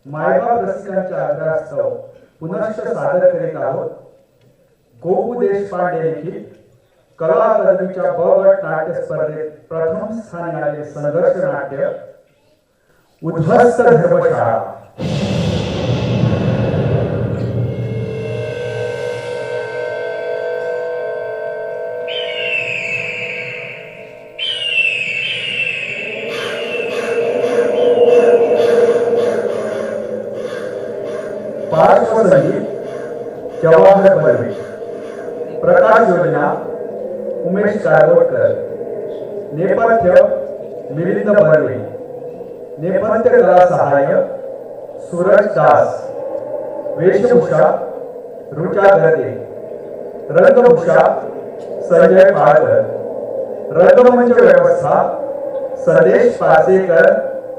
मायबाप रसिकांच्या आग्रहास्तव पुनश्च सादर करीत आहोत गोपू देशपांडे लिखित कला अकादमीच्या ब गट नाट्य स्पर्धेत प्रथम स्थानी आलेले संघर्ष नाट्य उद्ध्वस्त धर्मशाळा। पार्श्वसंगीत जवाहर बर्वे, प्रकाश योजना उमेश कारवटकर, नेपथ्य मिलिंद बर्वे, नेपथ्य कला सहाय्य सूरज दास, वेशभूषा रुचा गर्दे, रंगभूषा संजय पाळकर, रंगमंच व्यवस्था संदेश पासेकर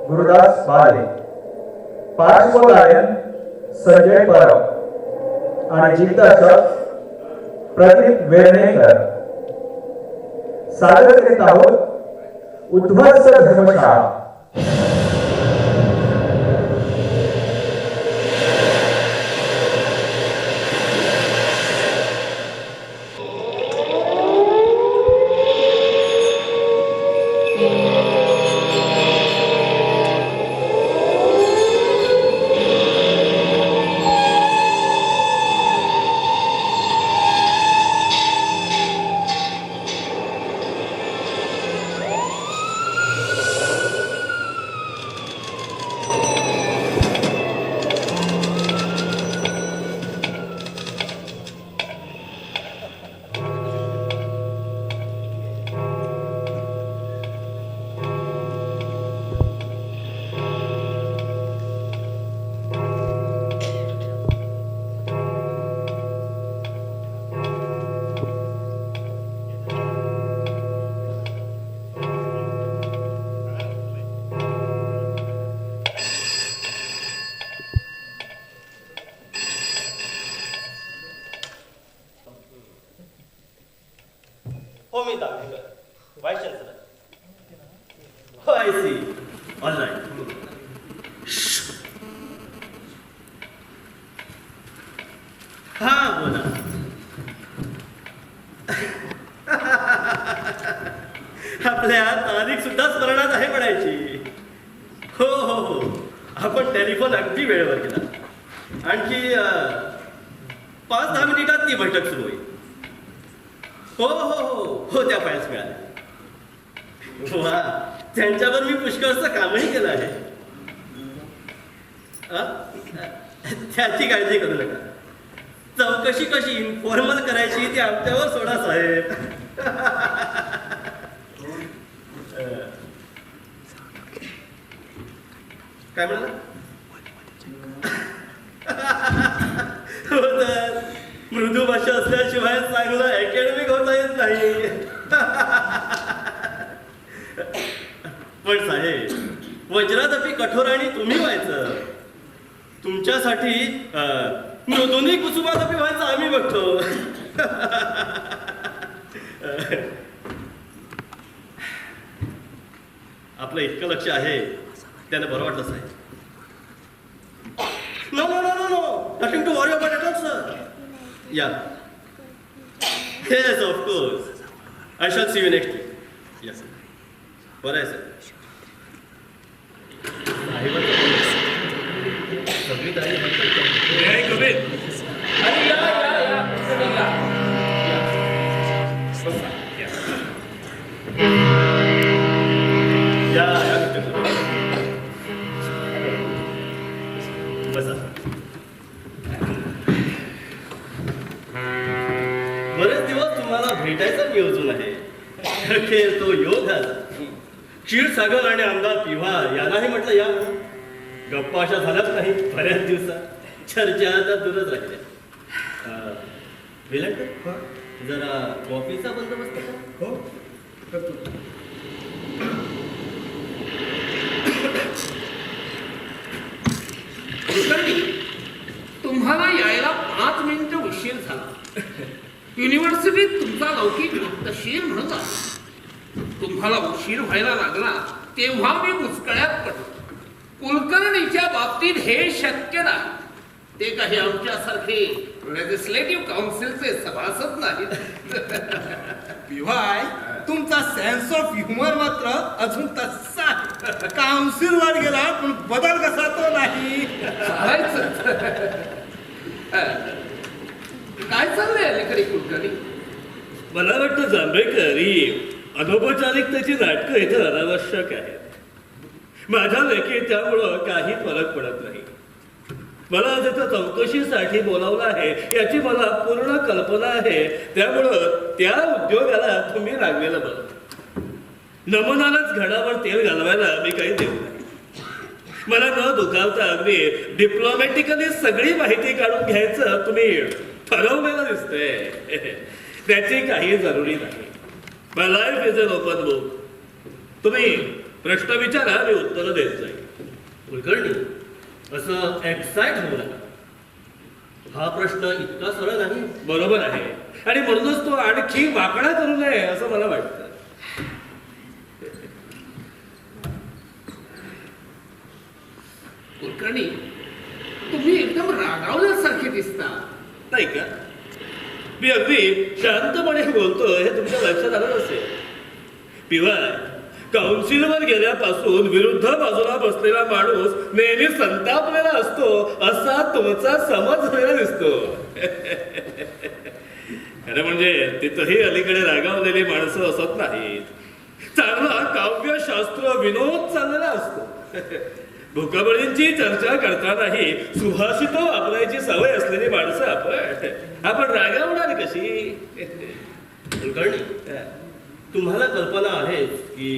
गुरुदास बाले, पार्श्वगायन संजय परब आणि दिग्दर्शक प्रदीप वेर्णेकर। सादर करीत आहोत उद्ध्वस्त धर्मशाळा। हो मी दाखवेकर वाईस चान्सलर। हो आय सी ऑल राईट। हा बोला। आपल्या तारीख सुद्धा स्मरणात आहे म्हणायची। हो हो हो आपण टेलिफोन अगदी वेळेवर केला। आणखी 5-10 मिनिटात ती बैठक सुरू होईल। हो हो हो हो त्या फाईल्स मिळाल्या। वा त्यांच्यावर मी पुष्कळचं कामही केलं आहे। त्याची काळजी करू नका। चौकशी कशी इन्फॉर्मल करायची ती आमच्यावर सोडा साहेब। काय म्हणाला? हो तर मृदू भाषा असल्याशिवाय चांगलं अकॅडमिक होता येत नाही। पण साहेब वज्रादपी कठोर आणि तुम्ही व्हायचं। तुमच्यासाठी मृदूनी कुसुमादपी व्हायचं आम्ही बघतो। आपलं इतकं लक्ष आहे त्यानं बरं वाटलं साहेब। No no no no no nothing to worry about it all sir. Yeah. Yes, of course. I shall see you next week. Yes, sir. What I said. सगळी तारीख कबीर अरे या बसा। बरेच दिवस तुम्हाला भेटायचा नियोजन आहे। अखेर तो योग आला। क्षीरसागर आणि आमदार पिव्हा यांनाही म्हटलं या। गप्पा अशा झाल्याच नाही बऱ्याच दिवसात। चर्चा आता दूरच राहिल्या। विलंकर जरा कॉफीचा बंदोबस्त करा। हो करतो। तुम्हाला यायला 5 मिनिटं उशीर झाला। युनिव्हर्सिटीत तुमचा लौकिक तशीर म्हणून तुम्हाला उशीर व्हायला लागला तेव्हा मी मुस्कळ्यात पडलो। कुलकर्णीच्या बाबतीत हे शक्य नाही. ते काही आमच्यासारखे लेजिस्लेटिव्ह काउन्सिलचे सभासद नाहीत. पिवाय तुमचा सेन्स ऑफ ह्युमर मात्र अजून तसा आहे. काउन्सिलवर गेला पण बदल कसा तो नाही. चालायचं. काय चाललंय अलीकडे कुलकर्णी? मला वाटतं जांभेकर ही अनौपचारिकतेची नाटकं इथं अनावश्यक आहेत. माझ्या लेखी त्यामुळं काही फरक पडत नाही. मला तिथं चौकशीसाठी बोलावलं आहे याची मला पूर्ण कल्पना आहे. त्यामुळं त्या उद्योगाला तुम्ही लागलेलं बरं. नमुनालाच घडावर तेल घालवायला मी काही देऊ नाही. मला न दुखावता अगदी डिप्लोमॅटिकली सगळी माहिती काढून घ्यायचं तुम्ही ठरवलेलं दिसतंय. त्याची काही जरुरी नाही. My life is an open book. तुम्ही प्रश्न विचारा, मी उत्तर देत जाईल. कुलकर्णी असं एक्साइट होऊ नका. हा प्रश्न इतका सरळ नाही. बरोबर आहे आणि म्हणूनच तो आणखी वाकडा करू नये असं मला वाटतं. कुलकर्णी तुम्ही एकदम रागावल्यासारखे दिसता. नाही का? मी अगदी शांतपणे बोलतो हे तुमच्या लक्षात आलं नसेल. पिवाय काउन्सिलवर गेल्यापासून विरुद्ध बाजूला बसलेला माणूस नेहमी संतापलेला असतो असा तुमचा समज झालेला दिसतो. खरं म्हणजे तिथंही अलीकडे रागावलेली माणसं असत नाहीत. चांगला काव्यशास्त्र विनोद चाललेला असतो. भुकबळींची चर्चा करतानाही सुभाषित वापरायची सवय असलेली माणसं आपण रागावणार कशी? कुलकर्णी तुम्हाला कल्पना आहेच की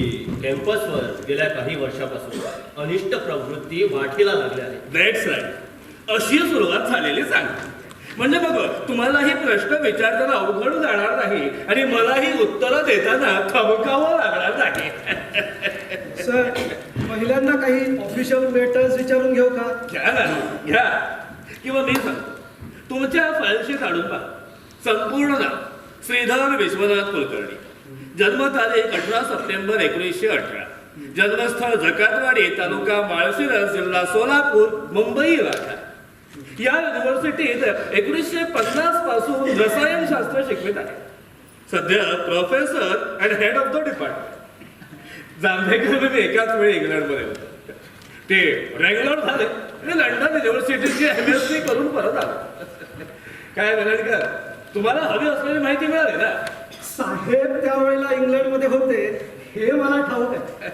कॅम्पसवर गेल्या काही वर्षापासून अनिष्ट प्रवृत्ती वाढीला लागल्या आहेत. That's right. अशी सुरुवात झालेली चांगली. म्हणजे बघ तुम्हालाही प्रश्न विचारताना अवघड जाणार नाही आणि मलाही उत्तरं देताना थमकावं लागणार नाही. सर पहिल्यांदा काही ऑफिशियल लेटर्स विचारून घेऊ का? घ्या ना, घ्या. किंवा मी सांगतो तुमच्या फाईलशी काढून पहा. संपूर्ण नाव श्रीधर विश्वनाथ कुलकर्णी. जन्मतारीख 18 सप्टेंबर 1918. जन्मस्थळ जकातवाडी, तालुका माळशिरस, जिल्हा सोलापूर, मुंबई वाटा. या युनिव्हर्सिटीत 1950 पासून रसायनशास्त्र शिकवित आहे. सध्या professor and head of the department. Jambhekar मी एकाच वेळी इंग्लंडमध्ये होतो. ते रेग्युलर झाले आणि लंडन युनिव्हर्सिटीची MSc करून परत आलो. काय वेलणकर तुम्हाला हवी असलेली माहिती मिळाली ना? साहेब त्यावेळेला इंग्लंडमध्ये होते हे मला ठाऊक आहे.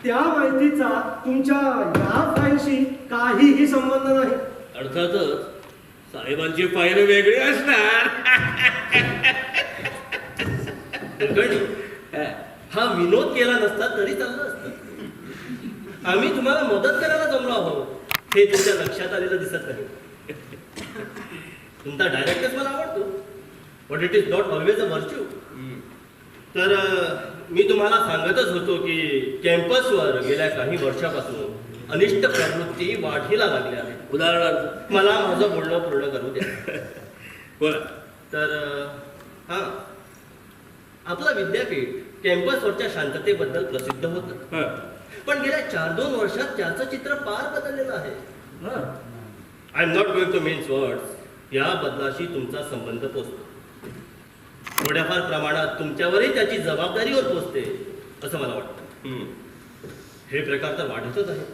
त्या माहितीचा तुमच्या या फाईलशी काहीही संबंध नाही. अर्थातच साहेबांची फाईल वेगळी असणार. कुलकर्णी हा विनोद केला नसता तरी चाललं असतं. आम्ही तुम्हाला मदत करायला जमलो आहोत हे तुमच्या लक्षात आलेलं दिसत नाही. तुमचा डायरेक्टच मला आवडतो but it is not always a virtue. तर मी तुम्हाला सांगतच होतो की कॅम्पसवर गेल्या काही वर्षापासून अनिष्ट प्रवृत्ती वाढीला लागल्या आहेत. उदाहरणार्थ मला माझं बोलणं पूर्ण करू द्या. बोला. तर हां आपलं विद्यापीठ कॅम्पसवरच्या शांततेबद्दल प्रसिद्ध होतं. पण गेल्या 4-2 वर्षात त्याचं चित्र फार बदललेलं आहे. I am not going two means words. या बदलाशी तुमचा संबंध पोचतो. थोड्याफार प्रमाणात तुमच्यावरही त्याची जबाबदारीवर पोचते असं मला वाटतं. हे प्रकार तर वाढतच आहे.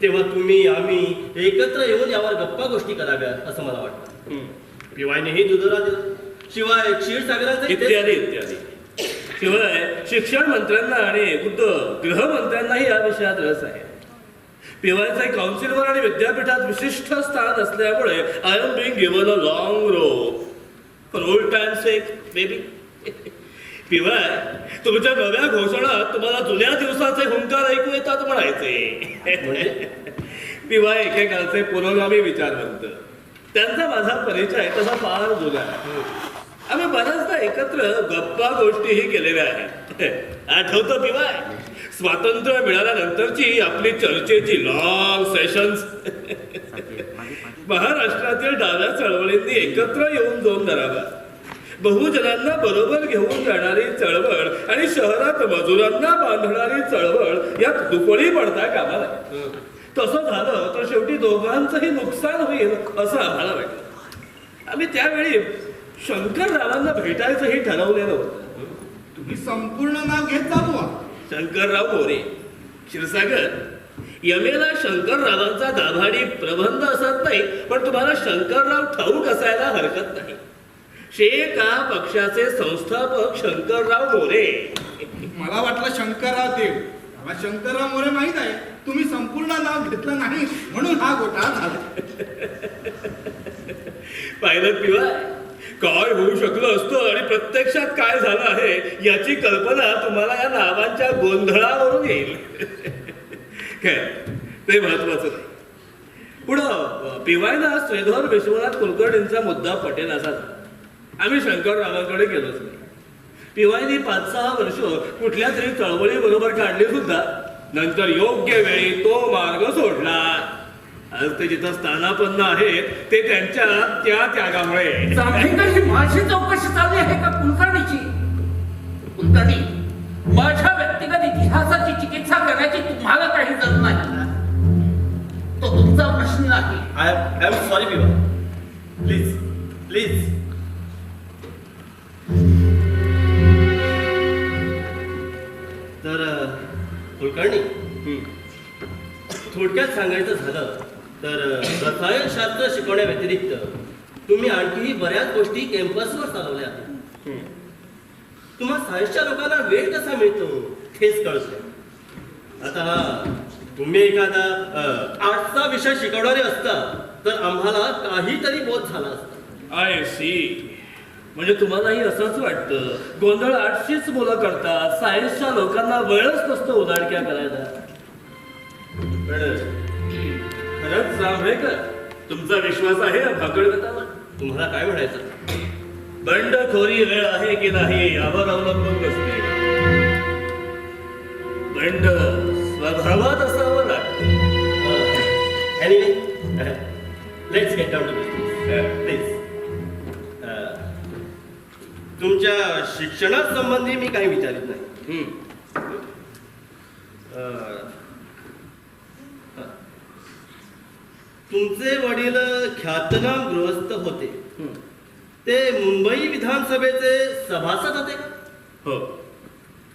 तेव्हा तुम्ही आम्ही एकत्र येऊन यावर गप्पा गोष्टी कराव्यात असं मला वाटतं. पिवायनेही दुजोरा दिला. शिवाय क्षीरसागराचा इत्यादी इत्यादी. शिवाय शिक्षण मंत्र्यांना आणि गृहमंत्र्यांनाही या विषयात रस आहे. पिवायचे काउन्सिलवर आणि विद्यापीठात विशिष्ट स्थान असल्यामुळे I am being given a long rope for old times sake baby. पिवाय तुमच्या नव्या घोषणात तुम्हाला जुन्या दिवसाचे हुंकार ऐकू येतात म्हणायचे. पिवाय एकेकाळचे पुरोगामी विचारवंत. त्यांचा माझा परिचय तसा फार जुना आहे. आम्ही बऱ्याचदा एकत्र गप्पा गोष्टीही केलेल्या आहेत. आठवतं पिवाय स्वातंत्र्य मिळाल्यानंतरची आपली चर्चेची लॉंग सेशन्स. महाराष्ट्रातील डाव्या चळवळींनी एकत्र येऊन जोम धरावा. बहुजनांना बरोबर घेऊन जाणारी चळवळ आणि शहरात मजुरांना बांधणारी चळवळ यात दुफळी पडता कामा नये. तसं झालं तर शेवटी दोघांचंही नुकसान होईल असं आम्हाला वाटलं. आम्ही त्यावेळी शंकररावांना भेटायचंही ठरवलेलं होतं. तुम्ही संपूर्ण नाव घेत चालू व्हा. शंकरराव मोरे. क्षीरसागर, यमेला शंकररावांचा दाभाडी प्रबंध असत नाही, पण तुम्हाला शंकरराव ठाऊक असायला हरकत नाही. शेका पक्षाचे संस्थापक शंकरराव मोरे. मला वाटलं शंकरराव देव. मला शंकरराव मोरे माहित आहे. तुम्ही संपूर्ण नाव घेतलं नाही म्हणून हा घोटाळा झाला. पाहिलं पिवा, काय होऊ शकलं असतं आणि प्रत्यक्षात काय झालं आहे याची कल्पना तुम्हाला या नावांच्या गोंधळावरून येईल. काय ते महत्वाचं नाही. पुढं पिवायला श्रीधर विश्वनाथ कुलकर्णींचा मुद्दा पटेल असा झाला. आम्ही शंकररावांकडे गेलोच नाही. पिवायनी 5-6 वर्ष कुठल्या तरी चळवळी बरोबर काढली सुद्धा. नंतर योग्य वेळी तो मार्ग सोडला. आज ते जिथं स्थानापन्न आहेत ते त्यांच्या त्या त्यागामुळे. जांभेकर, ही माझी चौकशी चालली आहे का कुलकर्णीची? कुलकर्णी, माझ्या व्यक्तिगत इतिहासाची चिकित्सा करण्याची तुम्हाला काही जरूर नाही. तो तुमचा प्रश्न नाही. आय एम सॉरी पिवा. Please please. तर कुलकर्णी, थोडक्यात सांगायचं झालं तर रसायनशास्त्र शिकवण्या व्यतिरिक्त तुम्ही आणखीही बऱ्याच गोष्टी कॅम्पसवर चालवल्या आहेत. तुम्हाला सायन्सच्या लोकांना वेळ कसा मिळतो हेच कळतं. आता तुम्ही एखादा आर्ट्सचा विषय शिकवणारे असता तर आम्हाला काहीतरी बोध झाला असता. I see. म्हणजे तुम्हालाही असंच वाटतं गोंधळ आर्ट्सचीच मुलं करतात, सायन्सच्या लोकांना वेळच नसतो उदाडक्या करायला. खरंच जांभेकर, तुमचा विश्वास आहे या भाकळगटावर? तुम्हाला काय म्हणायचं? बंडखोरी वेळ आहे की नाही यावर अवलंबून नसते. बंड स्वभावात असावं लागतं. Anyway, let's get down to business. Please. तुमच्या शिक्षणासंबंधी मी काही विचारित नाही. तुमचे वडील ख्यातनाम गृहस्थ होते. ते मुंबई विधानसभेचे सभासद होते का? हो.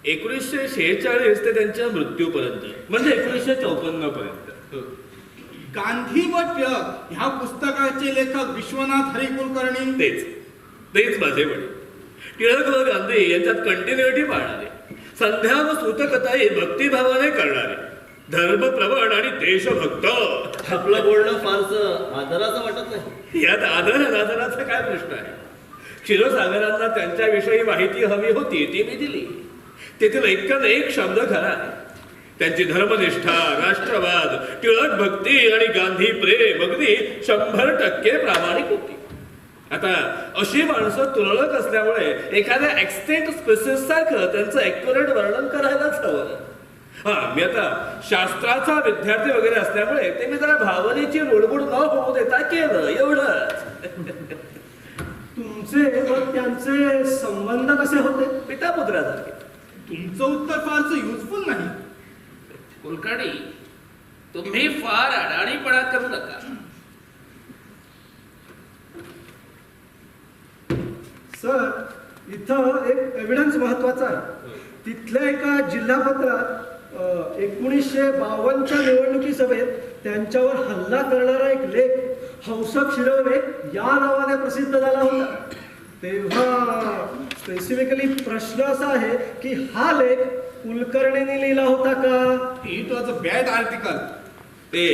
1946 ते त्यांच्या मृत्यूपर्यंत, म्हणजे 1954 पर्यंत. गांधी व टिळक ह्या पुस्तकाचे लेखक विश्वनाथ हरी कुलकर्णी. तेच माझे वडील. टिळक व गांधी यांच्यात कंटिन्युटी पाळणारे, संध्या व सूतकताई भक्तिभावाने करणारे, धर्मप्रवण आणि देशभक्त. आपलं बोलणं फारसं आदराचं वाटत नाही. यात आदर अनादराचा काय प्रश्न आहे? क्षीरसागरांना त्यांच्याविषयी माहिती हवी होती, ती मी दिली. तेथील एक शब्द खरा आहे. त्यांची धर्मनिष्ठा, राष्ट्रवाद, टिळक भक्ती आणि गांधी प्रेम अगदी 100% प्रामाणिक होती. आता अशी माणसं तुरळक असल्यामुळे एखाद्या एक्सटेंट स्पेसिस सारखं त्यांचं ॲक्युरेट वर्णन करायलाच हवं. मी आता शास्त्राचा विद्यार्थी वगैरे असल्यामुळे ते मी जरा भावनेची रुडबुड न होऊ देता केलं, एवढंच. तुमचे व त्यांचे संबंध कसे होते? पितापुत्रासारखे. तुमचं उत्तर फारसं युजफुल नाही. कुलकर्णी, तुम्ही फार अडाणीपणा करू नका. सर, इथं एक एव्हिडन्स महत्वाचा आहे. तिथल्या एका जिल्हा पत्रात 1952च्या निवडणुकी सभेत त्यांच्यावर हल्ला करणारा एक लेख हौसफ शिरवणे या नावाने प्रसिद्ध झाला होता. तेव्हा स्पेसिफिकली प्रश्न असा आहे की हा लेख कुलकर्णींनी लिहिला होता का? It was a bad article. ते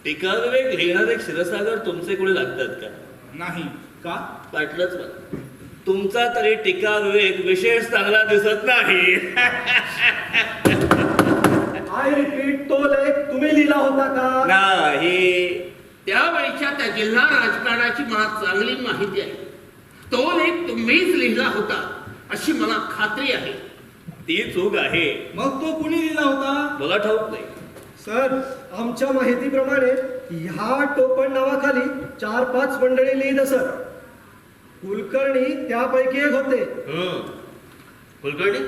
टीकाविवेक लिहिणारे क्षीरसागर तुमचे कोणी लागतात का? नाही का? वाटलंच मला. तुमचा तरी टीकाविवेक विशेष चांगला दिसत नाही. आय रिपीट, तो लेख तुम्ही लिहिला होता का? नाही. त्यावेळीच्या त्या जिल्हा राजकारणाची मला चांगली माहिती आहे. तो लेख तुम्हीच लिहिला होता अशी मला खात्री आहे. ती चूक आहे. मग तो कुणी लिहिला होता? मला ठाऊक नाही. सर, आमच्या माहितीप्रमाणे ह्या टोपण नावाखाली 4-5 मंडळी लिहित असत. कुलकर्णी त्यापैकी एक होते. कुलकर्णी,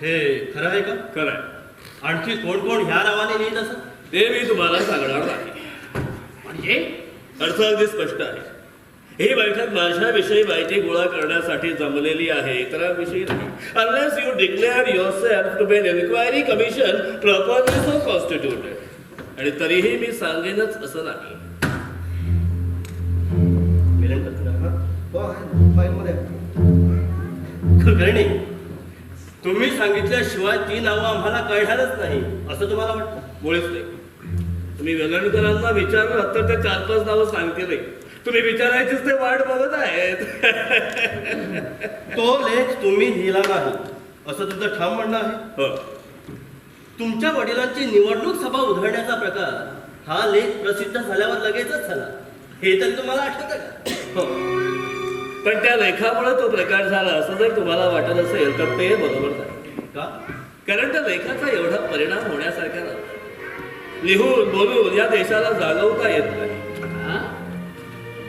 हे खरं आहे का? खरंय. आणखी कोण कोण ह्या नावाने लिहित असत? ते मी तुम्हाला सांगणार नाही. म्हणजे अर्थ अगदी स्पष्ट आहे. ही बैठक माझ्याविषयी माहिती गोळा करण्यासाठी जमलेली आहे, इतरांविषयी नाही. Unless you declare yourself to be an inquiry commission properly so constituted. आणि तरीही मी सांगेनच असं नाही. हो आहे फाईलमध्ये आहे. कुलकर्णी, तुम्ही सांगितल्याशिवाय ती नावं आम्हाला कळणारच नाही असं तुम्हाला वाटतं? मुळेच नाही. तुम्ही वेलणकरांना विचारलं तर ते 4-5 नावं सांगतील नाही. तुम्ही विचारायचीच ते वाट बघत आहेत. तो लेख तुम्ही लिहिला नाही असं तुमचं ठाम म्हणणं आहे? हो. तुमच्या वडिलांची निवडणूक सभा उधळण्याचा प्रकार हा लेख प्रसिद्ध झाल्यावर लगेचच झाला, हे तरी तुम्हाला आठवतं का? हो. पण त्या लेखामुळे तो प्रकार झाला असं जर तुम्हाला वाटत असेल तर ते बरोबर नाही. का? कारण त्या लेखाचा एवढा परिणाम होण्यासारखा नव्हता. लिहून बोलून या देशाला जागवता येत नाही. हा?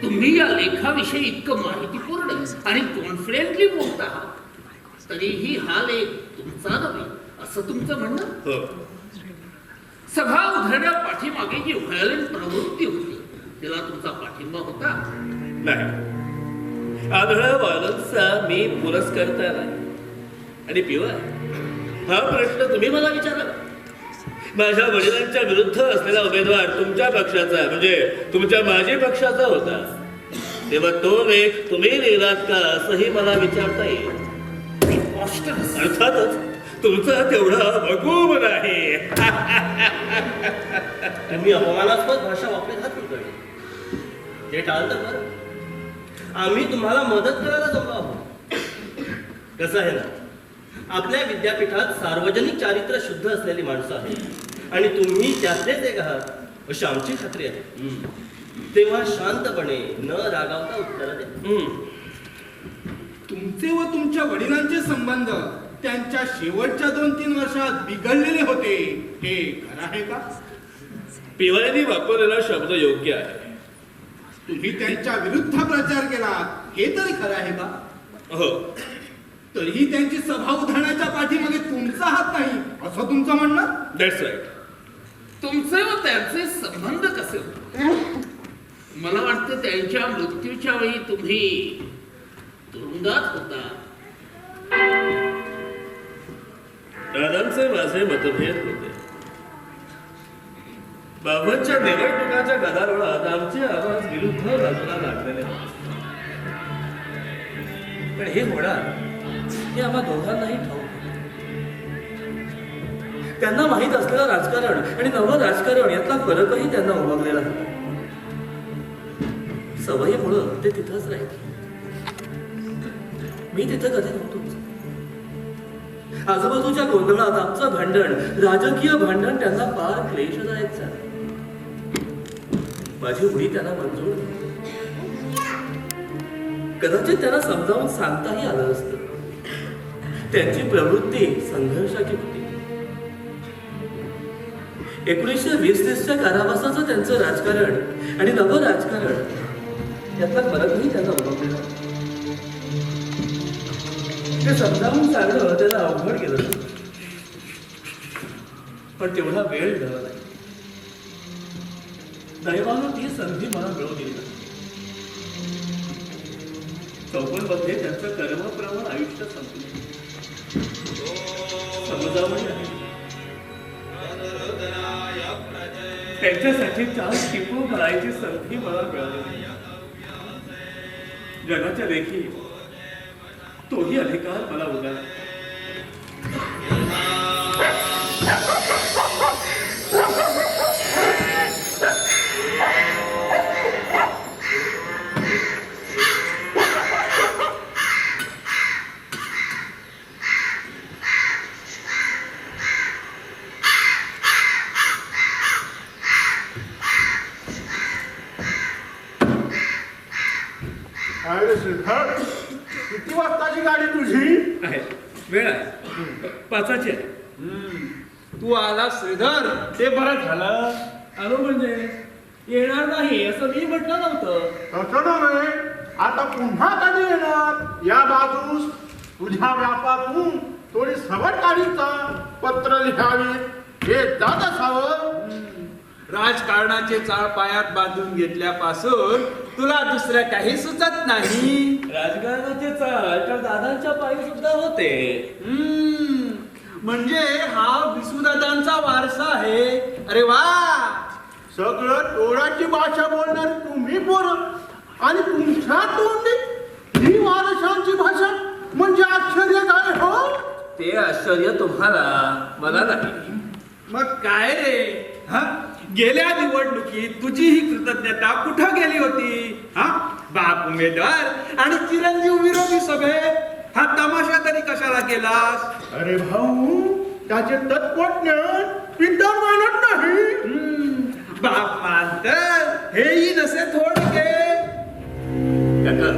तुम्ही या लेखाविषयी इतकं माहितीपूर्ण आणि कॉन्फिडेंटली बोलता आहात, तरीही हा लेख तुमचा नव्हे असं तुमचं म्हणणं? हो. सभा उधळण्या पाठीमागे जी व्हायोलेंट प्रवृत्ती होती त्याला तुमचा पाठिंबा होता? नाही. आढळ व्हायलन्सचा मी पुरस्कर्ता नाही. आणि पिवा, हा प्रश्न तुम्ही मला विचारा. माझ्या वडिलांच्या विरुद्ध असलेला उमेदवार तुमच्या पक्षाचा म्हणजे तुमच्या माजी पक्षाचा होता, तेव्हा तो लेख तुम्ही लिहिलात का असंही मला विचारता येईल. अर्थातच तुमचा तेवढा भगूम नाही. तुम्ही अपमानास्पद भाषा वापरत आहात कुलकर्णी. ते टाळतं बरं. आम्ही तुम्हाला मदत करायला जमलो आहोत. कसं आहे ना, आपल्या विद्यापीठात सार्वजनिक चारित्र्य शुद्ध असलेली माणसं आहेत आणि तुम्ही त्यातलेच एक आहात अशी आमची खात्री आहे. तेव्हा शांतपणे न रागावता उत्तरं द्या. तुमचे व तुमच्या वडिलांचे संबंध त्यांच्या शेवटच्या 2-3 वर्षात बिघडलेले होते, हे खरं आहे का? पिवायनी वापरलेला शब्द योग्य आहे. तुम्ही त्यांच्या विरुद्ध प्रचार केला, हे तरी खरं आहे का? हो. तरीही त्यांची सभा उधळण्याच्या पाठीमागे तुमचा हात नाही असं तुमचं म्हणणं? That's right. तुमचे व त्यांचे संबंध कसे होते? मला वाटतं त्यांच्या मृत्यूच्या वेळी तुम्ही तुरुंगात होता. दादांचे माझे मतभेद होते. बाबांच्या निवडणुकाच्या गदारोळात आमचे आवाज विरुद्ध बाजूला लागलेले होते. पण हे होणार हे आम्हा दोघांनाही ठाऊक होते. त्यांना माहीत असलेलं राजकारण आणि नवं राजकारण यातला फरकही त्यांना उमगलेला होता. सवयीमुळं ते तिथंच राहिले. मी तिथं कधी नव्हतोच. आजूबाजूच्या गोंधळात आमचं भांडण, राजकीय भांडण त्यांना फार क्लेशदायक झालं. माझी उडी त्यांना मंजूर नव्हती. कदाचित त्यांना समजावून सांगताही आलं असतं. त्यांची प्रवृत्ती संघर्षाची होती. 1920-30च्या कारावासाचं त्यांचं राजकारण आणि नवं राजकारण यातला फरकही त्यांना उमगलेला होता. ते समजावून सांगणं त्याला अवघड गेलं. पण तेवढा वेळ झाला नाही. दैवानं ती संधी मला मिळवली नाही. 54मध्ये त्यांचं कर्मप्रवण आयुष्य संपलं. समजावून नाही. त्यांच्यासाठी 4 टिपू भरायची संधी मला मिळाली. जगाच्या लेखी तोही अधिकार मला उद्या. अरे श्रीधर, किती वाजताची गाडी तुझी? आहे वेळ आहे 5ची आहे. तू आला श्रीधर, ते बरं झालं. आलो म्हणजे येणार नाही असं मी म्हटलं नव्हतं. तसं नव्हे, आता पुन्हा कधी येणार? या बाजूस तुझ्या व्यापातून थोडी सवड काढीचा, पत्र लिहावी, हे जात असावं. राजकारणाचे चाळ पायात बांधून घेतल्यापासून तुला दुसऱ्या काही सुचत नाही. राजकारणाचे चाल तर दादांच्या पायी सुद्धा होते. म्हणजे हा विसुदादांचा वारसा आहे. अरे वा, सगळं टोळाची भाषा बोलणार तुम्ही पोरं आणि तुमच्या तोंडी ही वारसांची भाषा, म्हणजे आश्चर्य काय हो? ते आश्चर्य तुम्हाला, मला नाही. मग काय रे, हा? गेल्या निवडणुकीत तुझी ही कृतज्ञता कुठं गेली होती? हा, बाप उमेदवार आणि चिरंजीव विरोधी सभेत हा तमाशा तरी कशाला केलास? अरे भाऊ, त्याचे तत्वज्ञ पिंटर मानत नाही. बाप मानत हेही नसे थोडके. काका,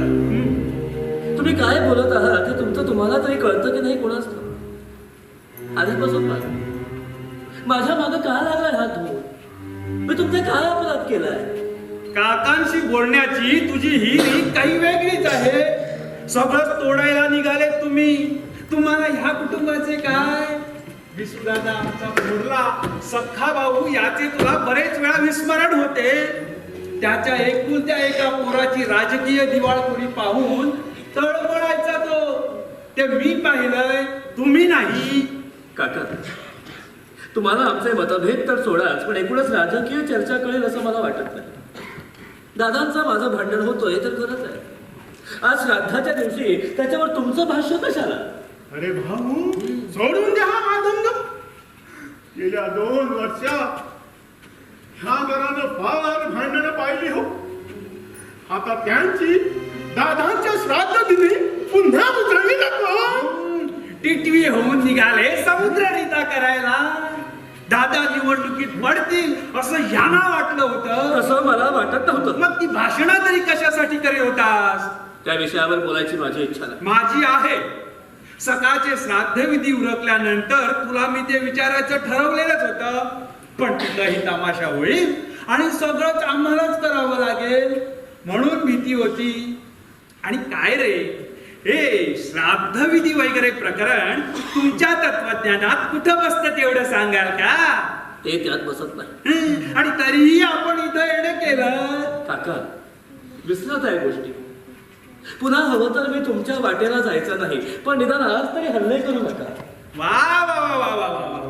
तुम्ही काय बोलत आहात हे तुम्हाला तरी कळतं की नाही कोणाच? आधीपासून माझ्या मागं का लागलाय हा तू? मी तुमचा काय अपराध केलाय? काकांशी बोलण्याची तुझी ही रीत काही वेगळीच आहे. सगळं तोडायला निघाले तुम्ही. तुम्हाला ह्या कुटुंबाचे काय? विसुदादा आमचा थोरला सख्खा भाऊ याचे तुला बरेच वेळा विस्मरण होते. त्याच्या एकुलत्या एका पोराची राजकीय दिवाळखोरी पाहून तळमळायचा तो. ते मी पाहिलंय, तुम्ही नाही. काका, तुम्हाला आमचे मतभेद तर सोडाच, पण एकूणच राजकीय चर्चा कळेल असं मला वाटत नाही. दादांचा माझं भांडण होतोय तर खरंच आहे. आज श्राद्धाच्या दिवशी त्याच्यावर तुमचं भाष्य कशाला? अरे भाऊ, सोडून द्या हा मादंग. गेल्या 2 वर्षात ह्या घरानं फार भांडणं पाहिली हो. आता त्यांची दादांच्या श्राद्ध दिनी पुन्हा उजळली नको. टिटवी होऊन निघाले समुद्ररिता करायला. दादा निवडणुकीत पडतील असं यांना वाटलं होतं. असं मला वाटत नव्हतं. मग ती भाषणं तरी कशासाठी करीत होतास? त्या विषयावर बोलायची माझी इच्छा नाही. माझी आहे. सकाळचे श्राद्धविधी उरकल्यानंतर तुला मी ते विचारायचं ठरवलेलंच होतं, पण तुलाही तमाशा होईल आणि सगळंच आम्हालाच करावं लागेल म्हणून भीती होती. आणि काय रे, हे श्राद्धविधी वगैरे प्रकरण तुमच्या तत्वज्ञानात कुठं बसतं तेवढं सांगाल का? ते त्यात बसत नाही. आणि तरीही आपण इथं येणं केलं. काका, विसरत आहे गोष्टी. पुन्हा हवं तर मी तुमच्या वाटेला जायचं नाही, पण निदान आज तरी हल्ले करू नका. वा वा वा वा वा वा,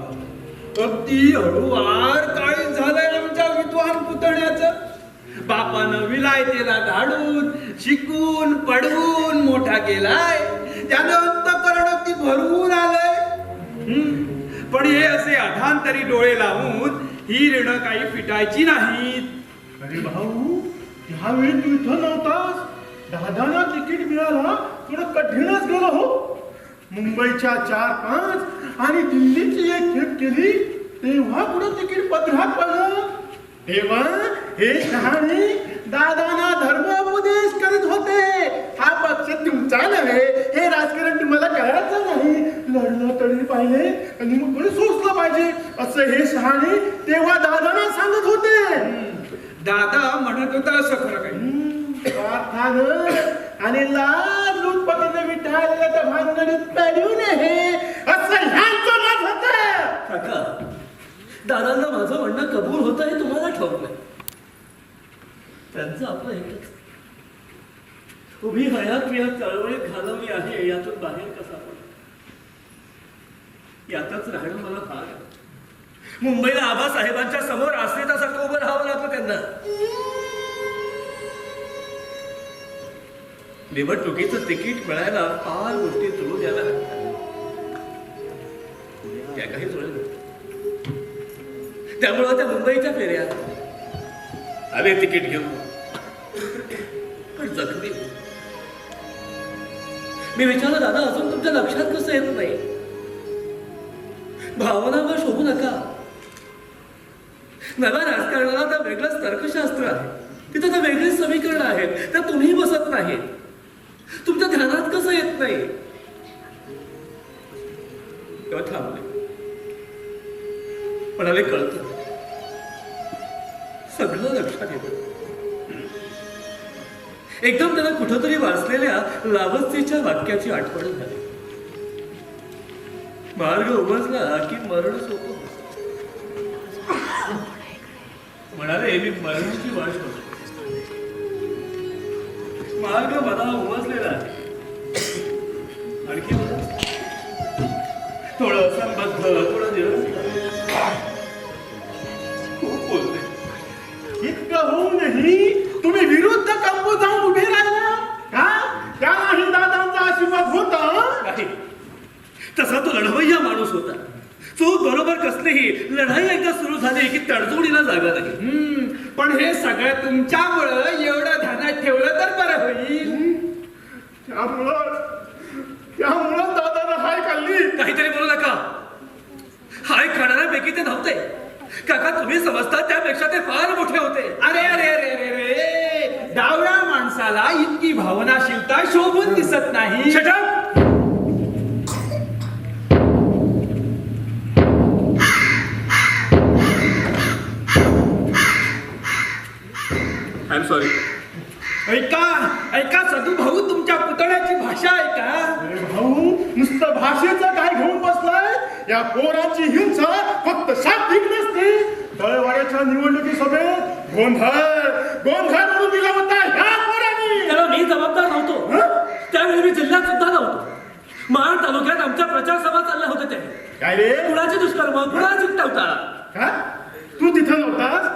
अगदी हळूवार काळी झालंय आमच्या विद्वान पुतण्याचं. बापानं विलायतेला धाडून शिकून पडवून मोठा केलाय. त्यानं अंतःकरण अगदी भरवून आलंय. पण हे असे अधांतरी डोळे लावून ही ऋण काही फिटायची नाहीत. अरे भाऊ, ह्यावेळी तू इथं नव्हतास. दादांना तिकीट मिळाला थोडं कठीणच गेलं हो. मुंबईच्या 4-5 आणि दिल्लीची एक ट्रिप केली तेव्हा कुठं तिकीट पत्रात पडलं. तेव्हा हे शहाणे दादांना धर्मोपदेश करीत होते. हा पक्ष तुमचा नव्हे, हे राजकारण तुम्हाला कळायचं नाही. लढलं तरी पाहिजे आणि मग कोणी सोसलं पाहिजे असं हे शहाणे तेव्हा दादांना सांगत होते. दादा म्हणत होता असं खरं काही आणि लाज लुटपतीने विटाळलेल्या त्या भानगडीत पडू नये असं ह्यांचं मत होतं. काका, दादांना माझं म्हणणं कबूल होतं हे तुम्हाला ठाऊक नाही. त्यांचं आपलं एकच, उभी हयात चळवळीत घालवली आहे. यातून बाहेर कसा पडला यातच राहणं मला भाग आहे. मुंबईला आबासाहेबांच्या समोर आश्रितासारखं उभं राहावं लागतं त्यांना. निवडणुकीचं तिकीट मिळायला फार गोष्टी जुळून द्याव्या लागतात. त्या काही जुळल्या त्यामुळं त्या मुंबईच्या फेऱ्या आले तिकीट घेऊन, पण जखमी. मी विचारलं, दादा अजून तुमच्या लक्षात कसं येत नाही? भावनावर शोभू नका. नव्या राजकारणाला तर वेगळंच तर्कशास्त्र आहे, तिथे तर वेगळीच समीकरणं आहेत, त्या तुम्ही बसत नाही. तुमच्या ध्यानात कसं येत नाही? तेव्हा थांबले, म्हणाले कळतं, सगळं लक्षात येतं. एकदम त्याला कुठंतरी वाचलेल्या लावस्तीच्या वाक्याची आठवण झाली. मार्ग उमजला की मरण सोपं. म्हणाले मी मरणाची वाट बघतो. मार्ग मला उमजलेला आहे. आणखी थोडं संबद्ध थोडं निरंतर खूप बोलते. इतकं होऊनही तुम्ही विरुद्ध कंपू जाऊन उभे राहिला का? त्यालाही दादांचा आशीर्वाद होता. नाही, तसा तो लढवय्या माणूस होता. तो बरोबर कसलीही लढाई एकदा सुरू झाली की तडजोडीला जागा नाही. पण हे सगळं तुमच्यामुळं एवढं ध्यानात ठेवलं तर बरं होईल. त्यामुळं दादानं हाय खाल्ली. काहीतरी बोलू नका. हाय खाणाऱ्यापैकी ते नव्हते काका. तुम्ही समजता त्यापेक्षा ते फार मोठे होते. अरे अरे अरे अरे अरे, डावळ्या माणसाला इतकी भावनाशीलता शोभून दिसत नाही. Shut up! I'm sorry. ऐका ऐका सदू भाऊ, तुमच्या पुतळ्याची भाषा ऐका. भाऊ नुसतं भाषेचं काय घेऊन बसलाय? या पोराची हिंसा फक्त शाब्दिक नसते. तळवाड्याच्या निवडणुकी सभेत गोंधळ गोंधळ म्हणून दिला होता ह्या पोरांनी. त्याला मी जबाबदार नव्हतो. त्यावेळी मी जिल्ह्यात सुद्धा नव्हतो. महाड तालुक्यात आमच्या प्रचार सभा चालल्या होत्या. त्या काय रे? कुणाची दुष्कर्म कुणाला चिकटवता. का तू तिथं नव्हतास?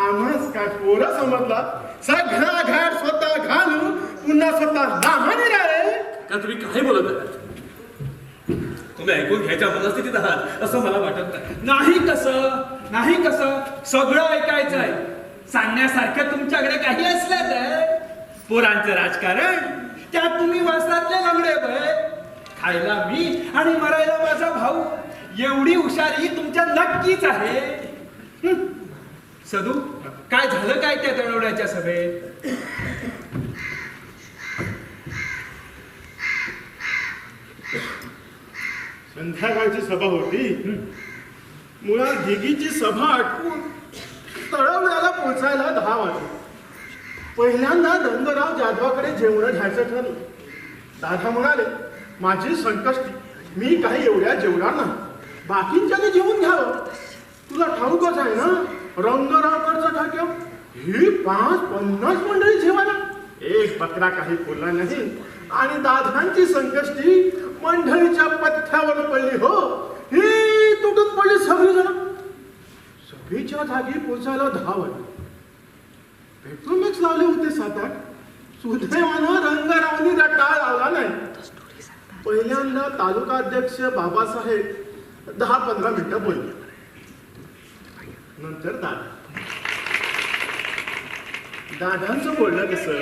आम्हास काय पोरं समजला? सगळा घाट स्वतः घालून पुन्हा स्वतः नामाने रे. का तुम्ही काय बोलत आहात? तुम्ही ऐकून घ्यायच्या मनस्थितीत आहात असं मला वाटत नाही. नाही कसं नाही कसं सगळं ऐकायचं आहे. सांगण्यासारखं तुमच्याकडे काही असलं तर. पोरांचं राजकारण त्यात तुम्ही वस्तातले लंगडे बय. खायला मी आणि मरायला माझा भाऊ, एवढी हुशारी तुमच्या नक्कीच आहे. सदू, काय झालं काय त्या तळवड्याच्या सभेत? संध्याकाळची सभा होती. मुळात दिघीची सभा आटपून तळवड्याला पोहोचायला 10 वाजले. पहिल्यांदा रंगराव जाधवाकडे जेवण घ्यायचं ठरलं. दादा म्हणाले, माझी संकष्टी, मी काही एवढ्या जेवणार नाही, बाकींच्याने जेवून घ्यावं. तुला ठाऊकच आहे ना, रंगरावकडचं खाक्या ही 50 मंडळी जेवायला. एक बकरा काही बोलला नाही आणि दादांची संकष्टी मंडळीच्या पथ्यावर पडली. हो, ही तुटून पडली सगळी जण. सभेच्या जागी पोचायला 10 वाजले. पेट्रोमॅक्स लावले होते 7-8. सुदैवानं रंगरावनी रट्टा लावला नाही. पहिल्यांदा तालुका अध्यक्ष बाबासाहेब 10-15 मिनिटं बोलले. नंतर दादांचं बोलणं कसं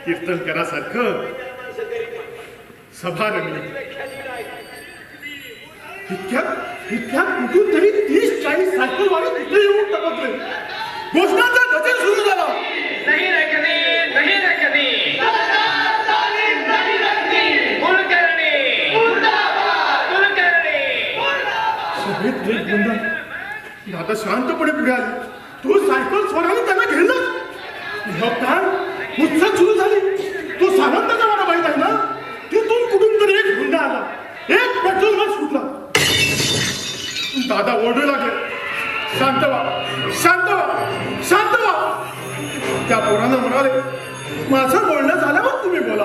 कीर्तनकारासारखं सभा रंगली. इतक्यात कुठून तरी 30-40 सायकलवाले तिथे येऊन टपकले. घोषणाचा गजर सुरू झाला. नहीं रखनी, नहीं रखनी. कुलकर्णी, कुलकर्णी. सभेत एक गोंधळ. दादा शांतपणे पुढे आले. तो सायकल सोडायला त्यांना घेतलं. काय उत्सव सुरू झाली. तो सावंताचा मला माहित आहे ना. तिथून कुठून तरी एक गुंडा आला. एक पेट्रोल बस फुटला. दादा ओरडू लागले, शांत व्हा, शांत व्हा, शांत व्हा. त्या पोरानं म्हणाले, माझं बोलणं झाल्यावर तुम्ही बोला.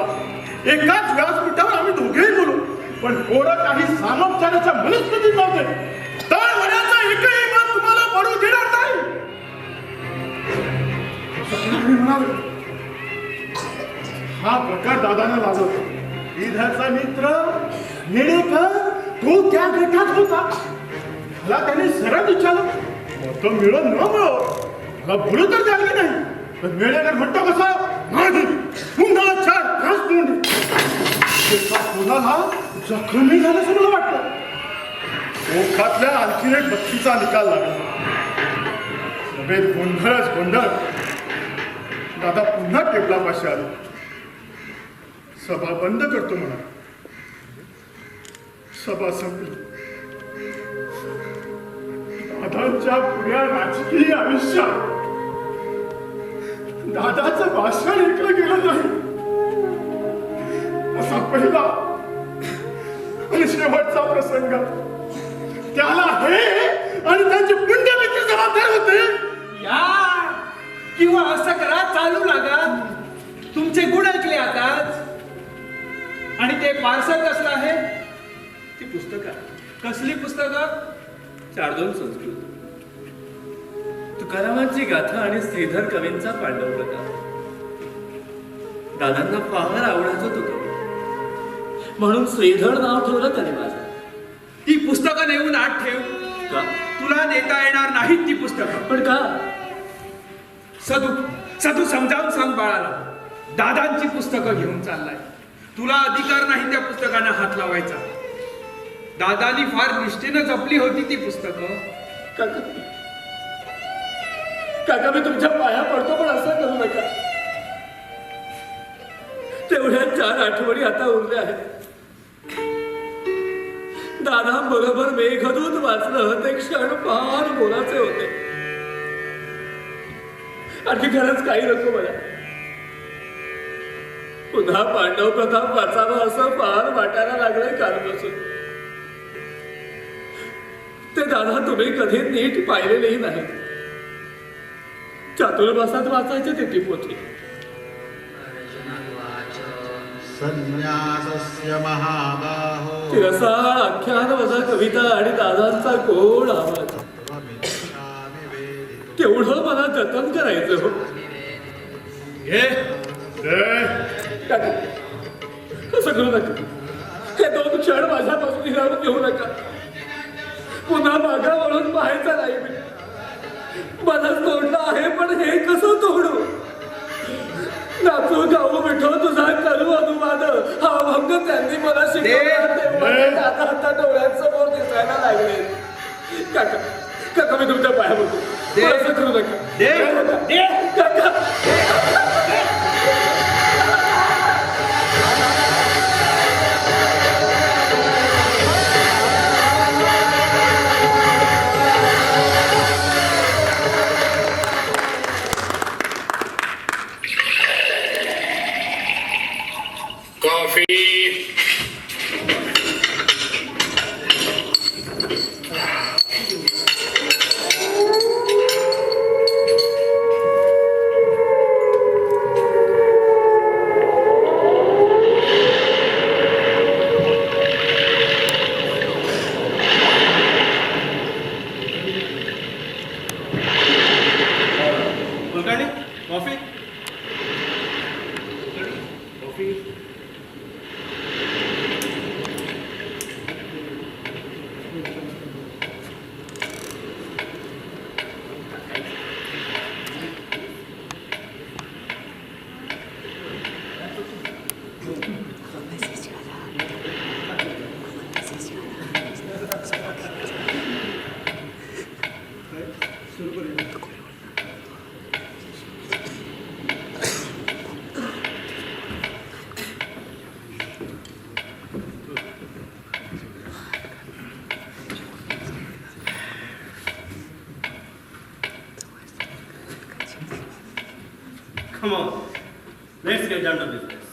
एकाच व्यासपीठावर आम्ही दोघेही बोलू. पण पोरं काही सामोपचाराच्या मनस्थितीत नव्हते. तळवड्याचा एकही मत तुम्हाला पडू देणार नाही. म्हणाले, हा प्रकार दादांना लागला. इधरचा मित्र निळेकर तो त्या गटात होता. मला त्याने सरळ विचारलं, मत मिळत न मिळत मला बोलू तर द्यावी नाही. पण वेळेवर म्हणतो कसं नाही, पुन्हा 4-5 तोंड. कोणाला जखमी झाल्याचं मला वाटतं. ओखातल्या आणखी एक बत्तीचा निकाल लागला. सभेत गोंधळच गोंधळ. दादा पुन्हा टेबलापाशी आले. सभा बंद करतो म्हणा. सभा संपली. दादांच्या पुऱ्या राजकीय आयुष्यात दादाचं भाषण ऐकलं गेलं नाही. असा पहिला आणि शेवटचा प्रसंग. त्याला हे आणि त्यांचे पुण्यमित्र जबाबदार होते. या किंवा असं करा, चालू लागा. तुमचे गुण ऐकले आताच. आणि ते पार्सल कसलं आहे? ती पुस्तकं कसली पुस्तकं? 4-2 संस्कृत, तुकारामांची गाथा आणि श्रीधर कवींचा पांडव प्रकार. दादांना फार आवडायचं तुका, म्हणून श्रीधर नाव ठेवलं त्याने माझं. ही पुस्तकं नेऊन आत ठेव. का? तुला देता येणार नाहीत ती पुस्तकं. पण का? सदू समजावून सांग बाळाला. दादांची पुस्तकं घेऊन चाललाय. तुला अधिकार नाही त्या पुस्तकांना हात लावायचा. दादानी फार निष्ठेनं जपली होती ती पुस्तकं. काका, काका मी तुमच्या पाया पडतो, पण असं करू नका. तेवढ्या 4 आठवणी आता उरल्या आहेत. दादा बरोबर मेघदूत वाचलं ते क्षण फार मोलाचे होते. आणखी खरंच काही नको मला. पुन्हा पांडव प्रताप वाचावं असं फार वाटायला लागलंय कालपासून. ते दादा तुम्ही कधी नीट पाहिलेलेही नाही. चातुर्मासात वाचायचे ते ती पोथी. संन्यासस्य महाबाहो रसाळ आख्यान वजा कविता आणि दादांचा गोड आवाज. तेवढं मला जतन करायचं हो. काका, असं करू नका. हे 2 क्षण माझ्यापासून हिरावून घेऊ नका. पुन्हा मागा वळून पाहायचा नाही मी. मला तोडलं आहे, पण हे कसं तोडू? नाचू गाऊ मिठो तुझा करू अनुवाद हा भंग त्यांनी मला शिकवला. आता डोळ्यांसमोर दिसायला लागले. काका, काका मी तुमच्या पाया बघतो. असं करू नका. काका, Come on, let's get down to business.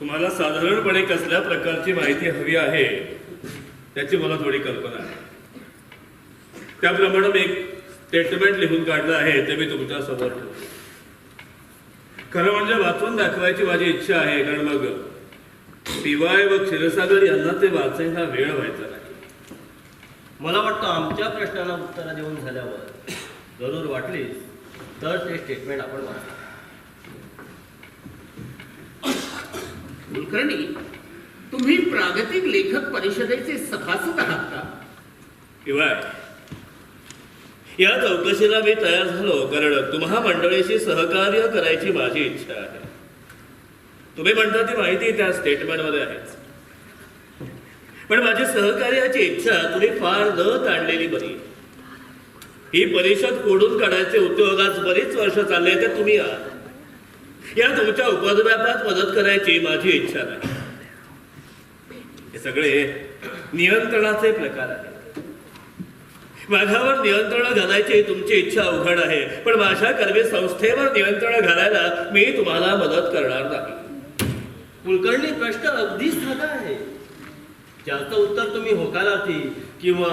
तुम्हाला साधारणपणे कसल्या प्रकारची माहिती हवी आहे त्याची मला थोडी कल्पना आहे. त्याप्रमाणे मी एक स्टेटमेंट लिहून काढलं आहे, ते मी तुमच्या समोर ठेवतो. खरं म्हणजे वाचून दाखवायची माझी इच्छा आहे, कारण मग पीवाय व क्षीरसागर यांना ते वाचायला वेळ व्हायचा नाही. मला वाटतं आमच्या प्रश्नाला उत्तरं देऊन झाल्यावर जरूर वाटलीच तर ते स्टेटमेंट आपण वाचू. कुलकर्णी, तुम्ही प्रागतिक लेखक परिषदेचे सभासद आहात का? पीवाय, या चौकशीला मी तयार झालो कारण तुम्हा मंडळीशी सहकार्य करायची माझी इच्छा आहे. तुम्ही म्हणता ती माहिती त्या स्टेटमेंटमध्ये आहेच, पण माझी सहकार्याची इच्छा तुम्ही फार न ताणलेली बरी. ही परिषद फोडून काढायचे उद्योग आज बरीच वर्ष चालले ते तुम्ही आहात. या तुमच्या उपद्व्यापात मदत करायची माझी इच्छा नाही. हे सगळे नियंत्रणाचे प्रकार आहेत. माझ्यावर नियंत्रण घालायची तुमची इच्छा अवघड आहे, पण माझ्या कर्मी संस्थेवर नियंत्रण घालायला मी तुम्हाला मदत करणार नाही. कुलकर्णी, प्रश्न अगदी साधा आहे. ज्याचं उत्तर तुम्ही होकारार्थी किंवा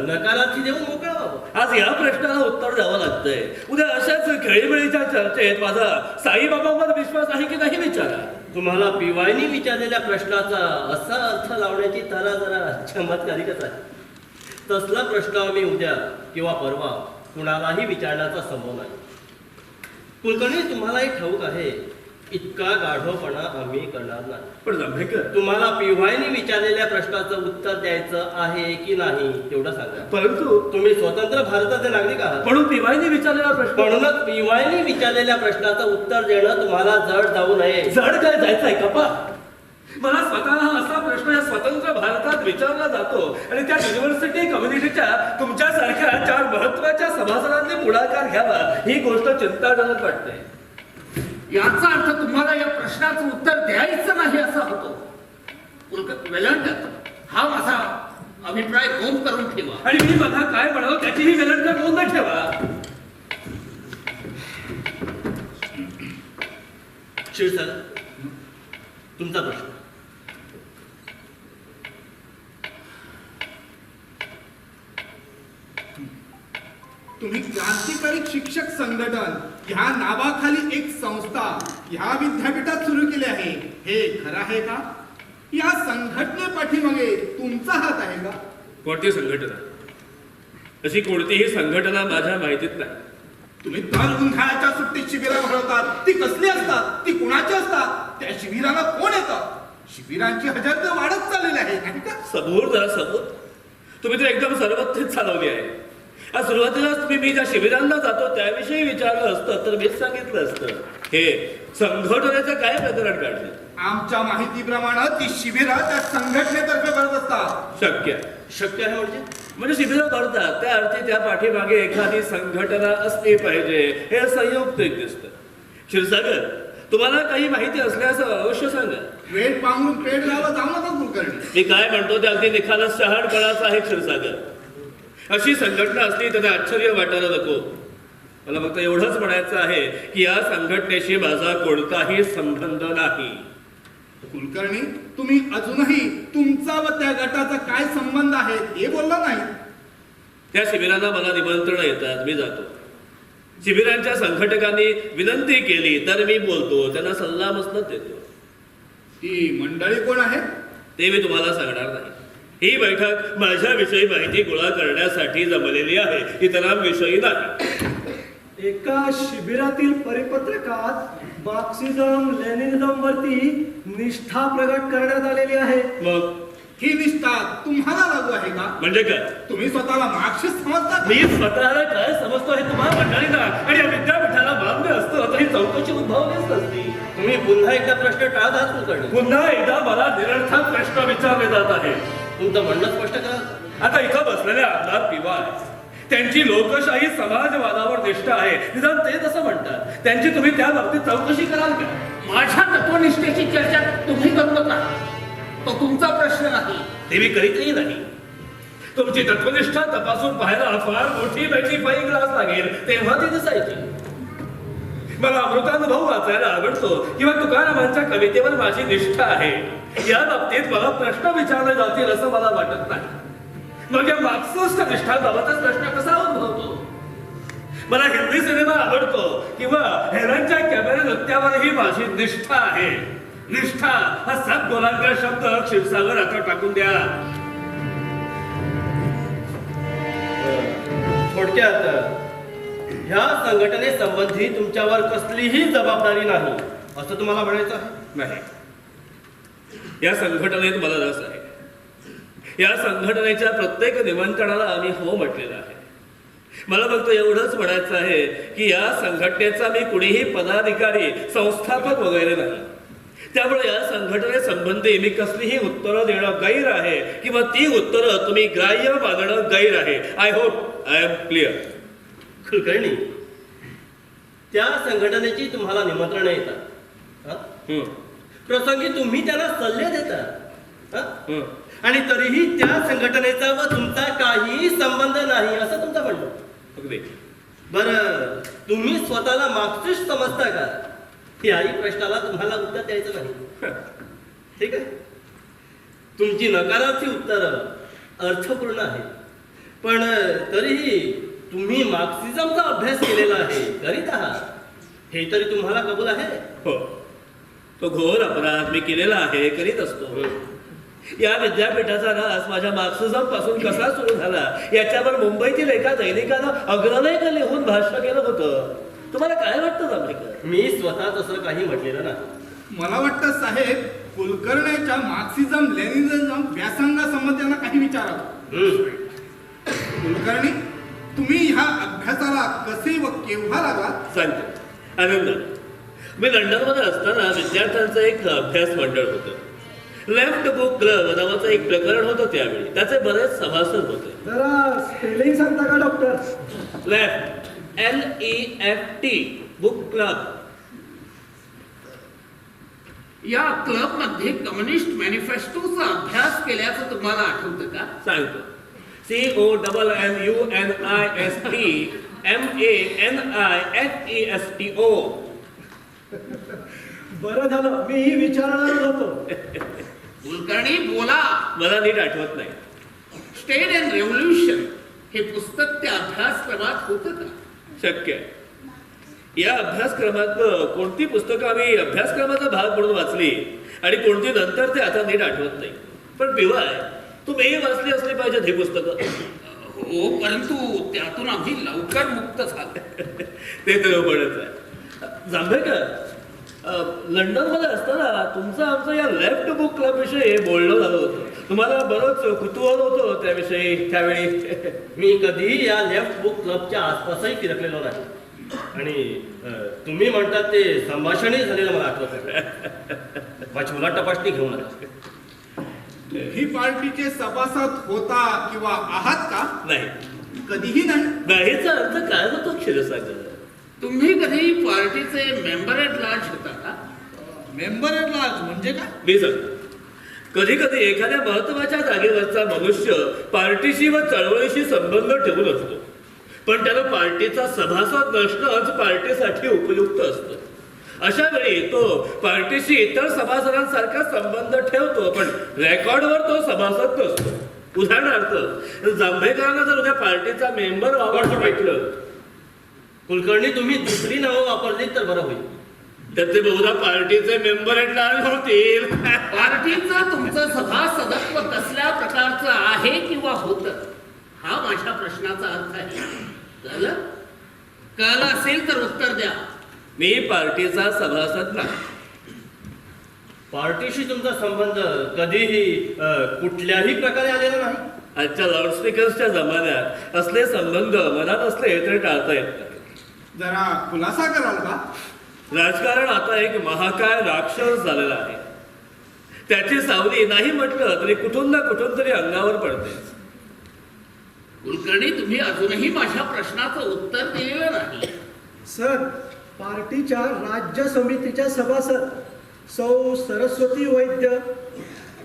नकारार्थी देऊन मोकळा व्हावं. आज या प्रश्नाला उत्तर द्यावं लागतंय. उद्या अशाच खेळीमेळीच्या चर्चेत माझा साईबाबांवर विश्वास आहे की नाही विचारा. तुम्हाला पिवायनी विचारलेल्या प्रश्नाचा असा अर्थ लावण्याची तरा जरा चमत्कारिकच आहे. तसला प्रश्न आम्ही उद्या किंवा परवा कुणालाही विचारण्याचा संभव नाही. कुलकर्णी, तुम्हालाही ठाऊक आहे इतका गाढवपणा आम्ही करणार नाही. पण जांभेकर, तुम्हाला पिव्हायनी विचारलेल्या प्रश्नाचं उत्तर द्यायचं आहे की नाही तेवढं सांगा. परंतु तुम्ही स्वतंत्र भारताचे नागरिक आहात. म्हणून पिवाईने विचारलेला प्रश्न, म्हणूनच पिव्हायनी विचारलेल्या प्रश्नाचं उत्तर देणं तुम्हाला जड जाऊ नये. जड काय जायचंय का पा? मला स्वतःला असा प्रश्न या स्वतंत्र भारतात विचारला जातो आणि त्या युनिव्हर्सिटी कम्युनिटीच्या तुमच्यासारख्या 4 महत्वाच्या सभासदांनी पुढाकार घ्यावा, ही गोष्ट चिंताजनक वाटते. याचा अर्थ तुम्हाला या प्रश्नाचं उत्तर द्यायचं नाही असा होतो. वेलंड, हा माझा अभिप्राय नोंद करून ठेवा. आणि मी बघा काय म्हणालो त्याचीही वेलंड नोंद ठेवा. क्षीरसागर, तुमचा प्रश्न. तुम्ही क्रांतिकारी शिक्षक संघटन ह्या नावाखाली एक संस्था ह्या विद्यापीठात सुरू केली आहे, हे खरं आहे का? या संघटनेपाठीमागे तुमचा हात आहे का? कोणती संघटना? अशी कोणतीही संघटना माझ्या माहितीत नाही. तुम्ही दर उन्हाळ्याच्या सुट्टीत शिबिरा भरवतात, ती कसली असतात, ती कुणाची असतात, त्या शिबिराला कोण येतं? शिबिरांची हजेरी तर वाढत चाललेली आहे नाही का? सबूर जरा सबूर, तुम्ही तर एकदम सर्वत्रित चालवली आहे. आज सुरुवातीलाच तुम्ही मी ज्या शिबिरांना जातो त्याविषयी विचारलं असतं तर मीच सांगितलं असतं. हे संघटनेचं काय प्रकरण काढलं? आमच्या माहितीप्रमाणे ती शिबिरा त्या संघटनेतर्फे भरत असतात. शक्य आहे म्हणजे शिबिरं भरतात त्या अर्थी त्या पाठीमागे एखादी संघटना असली पाहिजे, हे संयुक्तिक दिसतं. क्षीरसागर, तुम्हाला काही माहिती असल्यास अवश्य सांगा. वेळ पांघरून पेट लावत जाऊ नका कुलकर्णी. मी काय म्हणतो ते अगदी निखालस शहाणपणाचं आहे क्षीरसागर. अशी संघटना असली त्याला आश्चर्य वाटायला नको. मला फक्त एवढंच म्हणायचं आहे की या संघटनेशी माझा कोणताही संबंध नाही. कुलकर्णी, तुम्ही अजूनही तुमचा व त्या गटाचा काय संबंध आहे हे बोलला नाही. त्या शिबिरांना मला निमंत्रण येतात, मी जातो. शिबिरांच्या संघटकांनी विनंती केली तर मी बोलतो, त्यांना सल्ला मसलत देतो. ती मंडळी कोण आहे ते मी तुम्हाला सांगणार नाही. ही बैठक माझ्याविषयी माहिती गोळा करण्यासाठी जमलेली आहे, इतरांविषयी नाही. एका शिबिरातील परिपत्रकात मार्क्सिझम लेनिनिझम वरती निष्ठा प्रगट करण्यात आलेली आहे. मग ही निष्ठा तुम्हाला लागू आहे का? म्हणजे काय? तुम्ही स्वतःला मार्क्सिस्ट समजता का? मी स्वतःला काय समजतो हे तुम्हाला मंडळींना आणि या विद्यापीठाला मान्य असतं तर ही चौकशी उद्भवलीच नसती. तुम्ही पुन्हा एकदा प्रश्न टाळत आहात कुलकर्णी. पुन्हा एकदा मला निरर्थक प्रश्न विचारले जात आहे. तुमचं म्हणणं स्पष्ट करा. आता इथं बसलेले आमदार पिवाय, त्यांची लोकशाही समाजवादावर निष्ठा आहे, निदान ते तसं म्हणतात. त्यांची तुम्ही त्या बाबतीत चौकशी कराल का? माझ्या तत्वनिष्ठेची चर्चा तुम्ही करू नका, तो तुमचा प्रश्न नाही. ते मी करीतही नाही. तुमची तत्वनिष्ठा तपासून पाहायला फार मोठी मॅग्निफाइंग ग्लास लागेल, तेव्हा ती दिसायची. मला अमृतानुभव वाचायला आवडतो किंवा तुकारामांच्या कवितेवर माझी निष्ठा आहे. या बाबतीत मला प्रश्न विचारले जातील असं मला वाटत नाही. मग या मार्क्सिस्ट निष्ठाबाबतच प्रश्न कसा उद्भवतो? मला हिंदी सिनेमा आवडतो किंवा हेरांच्या कॅमेरा नृत्यावरही माझी निष्ठा आहे. निष्ठा हा 7 गोलाकार शब्द क्षीरसागर आता टाकून द्या. थोडक्यात ह्या संघटनेसंबंधी तुमच्यावर कसलीही जबाबदारी नाही असं तुम्हाला म्हणायचं आहे? नाही. या संघटनेत मला रस आहे. या संघटनेच्या प्रत्येक निमंत्रणाला आम्ही हो म्हटलेलं आहे. मला फक्त एवढंच म्हणायचं आहे की या संघटनेचा मी कुणीही पदाधिकारी, संस्थापक वगैरे नाही. त्यामुळे या संघटनेसंबंधी मी कसलीही उत्तरं देणं गैर आहे किंवा ती उत्तरं तुम्ही ग्राह्य मानणं गैर आहे. I hope I am clear. Kulkarni, त्या संघटनेची तुम्हाला निमंत्रण येतात, प्रसंगी तुम्ही त्यांना सल्ले देता, आणि तरीही त्या संघटनेचा व तुमचा काही संबंध नाही असं तुमचं म्हणणं. अगदी. बरं, तुम्ही स्वतःला मार्क्सिस्ट समजता का? याही प्रश्नाला तुम्हाला उत्तर द्यायचं नाही. ठीक आहे, तुमची नकाराची उत्तरं अर्थपूर्ण आहेत, पण तरीही तुम्ही मार्क्सिझमचा अभ्यास केलेला आहे, करीत आहात, हे तरी तुम्हाला कबूल आहे. हो, तो घोर अपराध मी केलेला आहे, करीत असतो. या विद्यापीठाचा नास माझ्या मार्क्सिझम पासून कसा सुरू झाला याच्यावर मुंबईतील एका दैनिकानं अग्रलेख लिहून भाष्य केलं होतं. तुम्हाला काय वाटतं जांभेकर? मी स्वतः तसं काही म्हटलेलं नाही. मला वाटतं साहेब, कुलकर्णीच्या मार्क्सिझम लेनिनिझम व्यासंगासंबंधी काही विचारावं. कुलकर्णी, तुम्ही ह्या अभ्यासाला कसे व केव्हा लागला? सांगतो. आनंद, मी लंडनमध्ये असताना विद्यार्थ्यांचं एक अभ्यास मंडळ होतं. लेफ्ट बुक क्लब नावाचं एक प्रकरण होतं त्यावेळी. त्याचे बरेच सभासद होते. जरा स्पेलिंग सांगता का doctor? Left, LEFT, book club. या क्लब मध्ये कम्युनिस्ट मॅनिफेस्टोचा अभ्यास केल्याचं तुम्हाला आठवतं का? सांगतो. COMMUNIST MANIFESTO. बरं झालं, मीही विचारणार होतो. कुलकर्णी, बोला. मला नीट आठवत नाही. स्टेट अँड रेव्होल्युशन हे पुस्तक त्या अभ्यासक्रमात होतं का? शक्य आहे. या अभ्यासक्रमात कोणती पुस्तकं आम्ही अभ्यासक्रमाचा भाग म्हणून वाचली आणि कोणती नंतर ते आता नीट आठवत नाही. पण पिवाय, तुम्ही वाचली असली पाहिजेत ही पुस्तकं. हो, परंतु त्यातून आम्ही लवकर मुक्त झालो. ते तर बरंच आहे. जांभेकर, लंडनमध्ये असताना तुमचं आमचं या लेफ्ट बुक क्लब विषयी बोलणं झालं होतं. तुम्हाला बरंच कुतूहल होतं त्याविषयी त्यावेळी. मी कधीही या लेफ्ट बुक क्लबच्या आसपासही फिरकलेलो नाही आणि तुम्ही म्हणतात ते संभाषणही झालेलं मला आठवत नाही. माझी मुला तपासणी घेऊ नका. तुम्ही पार्टीचे सभासद होता किंवा आहात का? नाही. कधीही नाही. नाहीचा अर्थ काय होतो क्षीरसागर? तुम्ही कधी पार्टीचे मेंबर ॲट लार्ज होता का? मेंबर ॲट लार्ज म्हणजे काय? मी सांगतो. कधी कधी एखाद्या महत्वाच्या जागेवरचा मनुष्य पार्टीशी व चळवळीशी संबंध ठेवून असतो, पण त्याला पार्टीचा सभासद नसणंच पार्टीसाठी उपयुक्त असतं. अशा वेळी तो पार्टीशी इतर सभासदांसारखा संबंध ठेवतो, पण रेकॉर्डवर तो सभासद नसतो. उदाहरणार्थ, जांभेकरांना जर उद्या पार्टीचा मेंबर व्हावं म्हटलं, कुलकर्णी, तुम्ही दुसरी नावं वापरली तर बरं होईल. तर ते बहुधा पार्टीचे मेंबर ॲट लार्ज होतील. पार्टीचं तुमचं सभासदत्व कसल्या प्रकारचं आहे किंवा होतं, हा माझ्या प्रश्नाचा अर्थ आहे. कळलं? कळलं असेल तर उत्तर द्या. मी पार्टीचा सभासद नाही. पार्टीशी तुमचा संबंध कधीही कुठल्याही प्रकारे आलेला नाही. आजच्या लाऊडस्पीकर्सच्या जमान्यात असले संबंध मनात असले तरी टाळता येत नाही. जरा खुलासा कराल का? राजकारण आता एक महाकाय राक्षस झालेला आहे. त्याची सावली नाही म्हटलं तरी कुठून ना कुठून तरी अंगावर पडतेच. कुलकर्णी, तुम्ही अजूनही माझ्या प्रश्नाचं उत्तर दिलेलं नाही. सर, पार्टीच्या राज्य समितीच्या सभासद सौ सरस्वती वैद्य,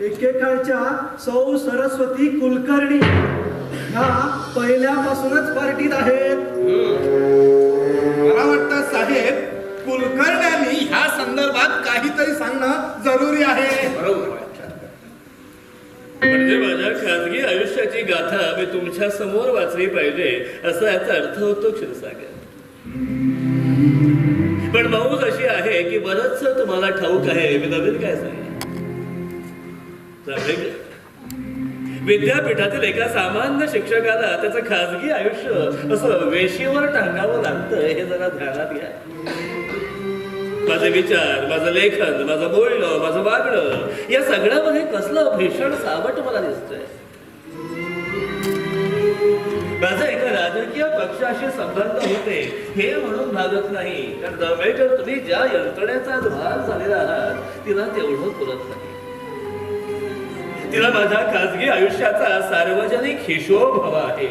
एकेकाळच्या सौ सरस्वती कुलकर्णी ह्या पहिल्यापासूनच पार्टीत आहेत. मला वाटतं साहेब, कुलकर्ण्यांनी ह्या संदर्भात काहीतरी सांगणं जरुरी आहे. बरोबर. म्हणजे माझ्या खाजगी आयुष्याची गाथा मी तुमच्या समोर वाचली पाहिजे असा याचा अर्थ होतो क्षीरसागर. पण मौज अशी आहे की बरंच तुम्हाला ठाऊक आहे. मी नवीन काय सांगेन? विद्यापीठातील एका सामान्य शिक्षकाला त्याचं खाजगी आयुष्य असं वेशीवर टांगावं लागतं हे जरा ध्यानात घ्या. माझे विचार, माझं लेखन, माझं बोलणं, माझं वागणं या सगळ्यामध्ये कसलं भीषण सावट मला दिसतंय. माझा एका राजकीय पक्षाशी संबंध होते हे म्हणून भागत नाही, कारण जांभेकर, तुम्ही ज्या यंत्रणेचा भाग झालेला आहात तिला तेवढं पुरत नाही. तिला माझ्या खाजगी आयुष्याचा सार्वजनिक हिशोब हवा आहे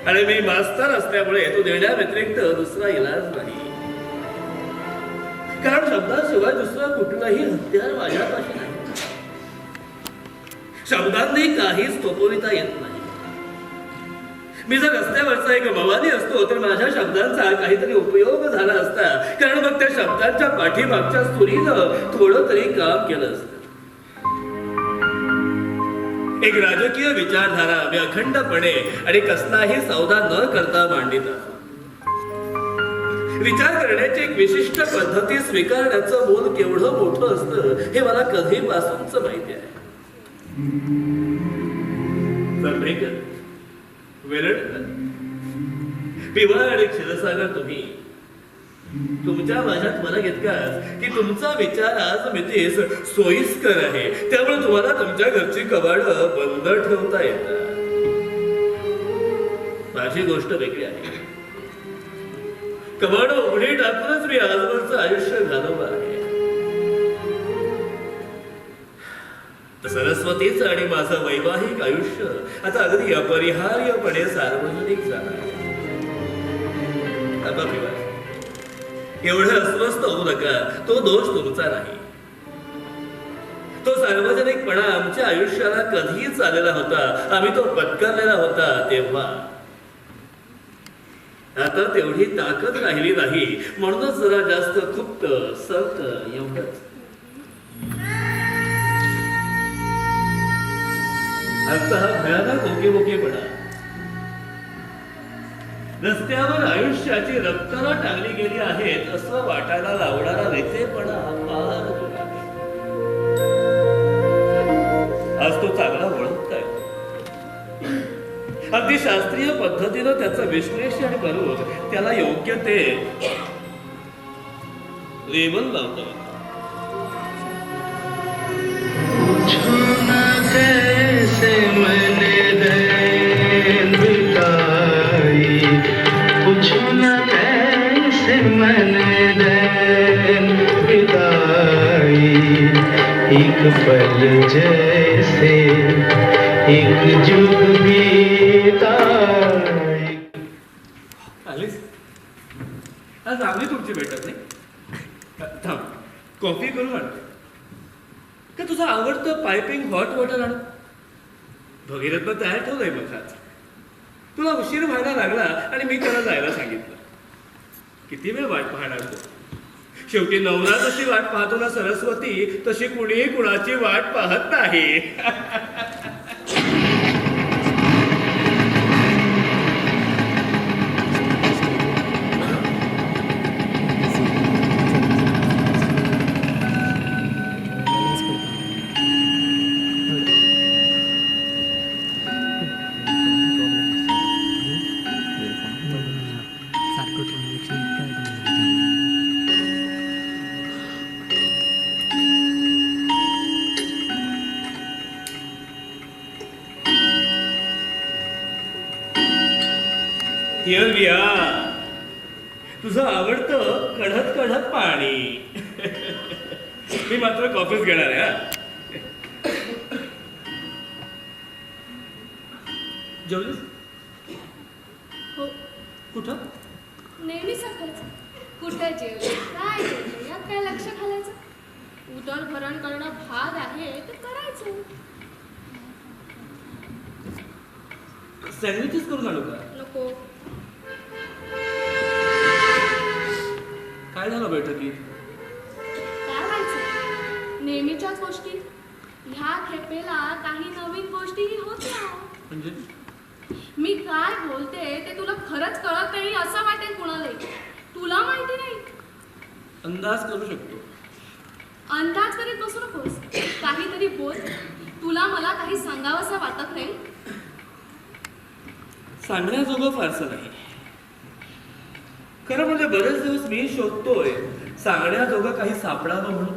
आणि मी मास्तर असल्यामुळे तो देण्या व्यतिरिक्त दुसरा इलाज नाही. कारण शब्दाशिवाय दुसरं कुठलंही हत्यार माझ्यापाशी नाही. शब्दांनी काहीच थोपविता येत नाही. मी जर रस्त्यावरचा एक मवानी असतो तर माझ्या शब्दांचा काहीतरी उपयोग झाला असता, कारण मग त्या शब्दांच्या पाठीमागच्या सुरीनं थोडं तरी काम केलं असतं. एक राजकीय विचारधारा मी अखंडपणे आणि कसलाही सौदा न करता मांडित आहे. विचार करण्याची एक विशिष्ट पद्धती स्वीकारण्याचं मोल केवढं मोठं असतं हे मला कधीपासूनच माहिती आहे. वेलड पिवळा आणि क्षीरसागर तुम्ही तुमच्या माझ्यात मला इतकाच की तुमचा विचार आज मितीस सोयीस्कर आहे, त्यामुळे तुम्हाला तुमच्या घरची कबाड बंद ठेवता येतात. माझी गोष्ट वेगळी आहे. कबाड उघडी टाकूनच मी आजवरचं आयुष्य घालवलं आहे. सरस्वतीचं आणि माझं वैवाहिक आयुष्य आता अगदी अपरिहार्यपणे सार्वजनिक झालं आहे. एवढं अस्वस्थ होऊ नका, तो दोष तुमचा नाही. तो सार्वजनिकपणा आमच्या आयुष्याला कधीच आलेला होता, आम्ही तो पत्करलेला होता तेव्हा. आता तेवढी ताकद राहिली नाही, म्हणूनच जरा जास्त खुप्त सक्त एवढंच. आजचा हा भयानक ओकेबोकेपणा, रस्त्यावर आयुष्याची रक्कला टांगली गेली आहेत असं वाटायला लावणारा रेतेपणा फार दूर आहे. आज तो चांगला ओळखताय. अगदी शास्त्रीय पद्धतीनं त्याचं विश्लेषण करून त्याला योग्य ते लेबल लावतो. कैसे मैंने दैन बिताई, पूछो न कैसे मैंने दैन बिताई, एक पल जैसे एक जुग बीताई. आलीस? आज आम्ही तुमची भेटत नाही. थांब, कॉफी करून आणते का तुझं आवडतं पायपिंग हॉट वॉटर आणू? भगीरथनं तयार ठेवलंय मग आज. तुला उशीर व्हायला लागला आणि मी त्याला जायला सांगितलं. किती वेळ वाट पाहणार तो? शेवटी नवरा जशी वाट पाहतो ना सरस्वती, तशी कुणीही कुणाची वाट पाहत नाही. Here we are. तुझं आवडतं कढत कढत पाणी. मी मात्र कॉफीच घेणार आहे. जेवलीस? हो. कुठं? नेहमी सारखंच. कुठं जेवले, काय जेवले, यात काय लक्ष घालायचं? उदरभरण करणं भाग आहे तर करायचं. सँडविचेस करून आणू का? नको. काय झालं बैठकीत? काय व्हायचं? नेहमीच्याच गोष्टी. ह्या खेपेला काही नवीन गोष्टीही होत नाही. म्हणजे मी काय बोलते ते तुला खरंच कळत नाही असं वाटेल कुणाला. तुला माहिती नाही. अंदाज करू शकतो. अंदाज करीत बसू नकोस. काहीतरी बोल. तुला मला काही सांगावंसं वाटत नाही. सांगण्याजोगं फारसं नाही. खरं म्हणजे बरेच दिवस मी शोधतोय सांगण्याजोगं काही सापडावं म्हणून,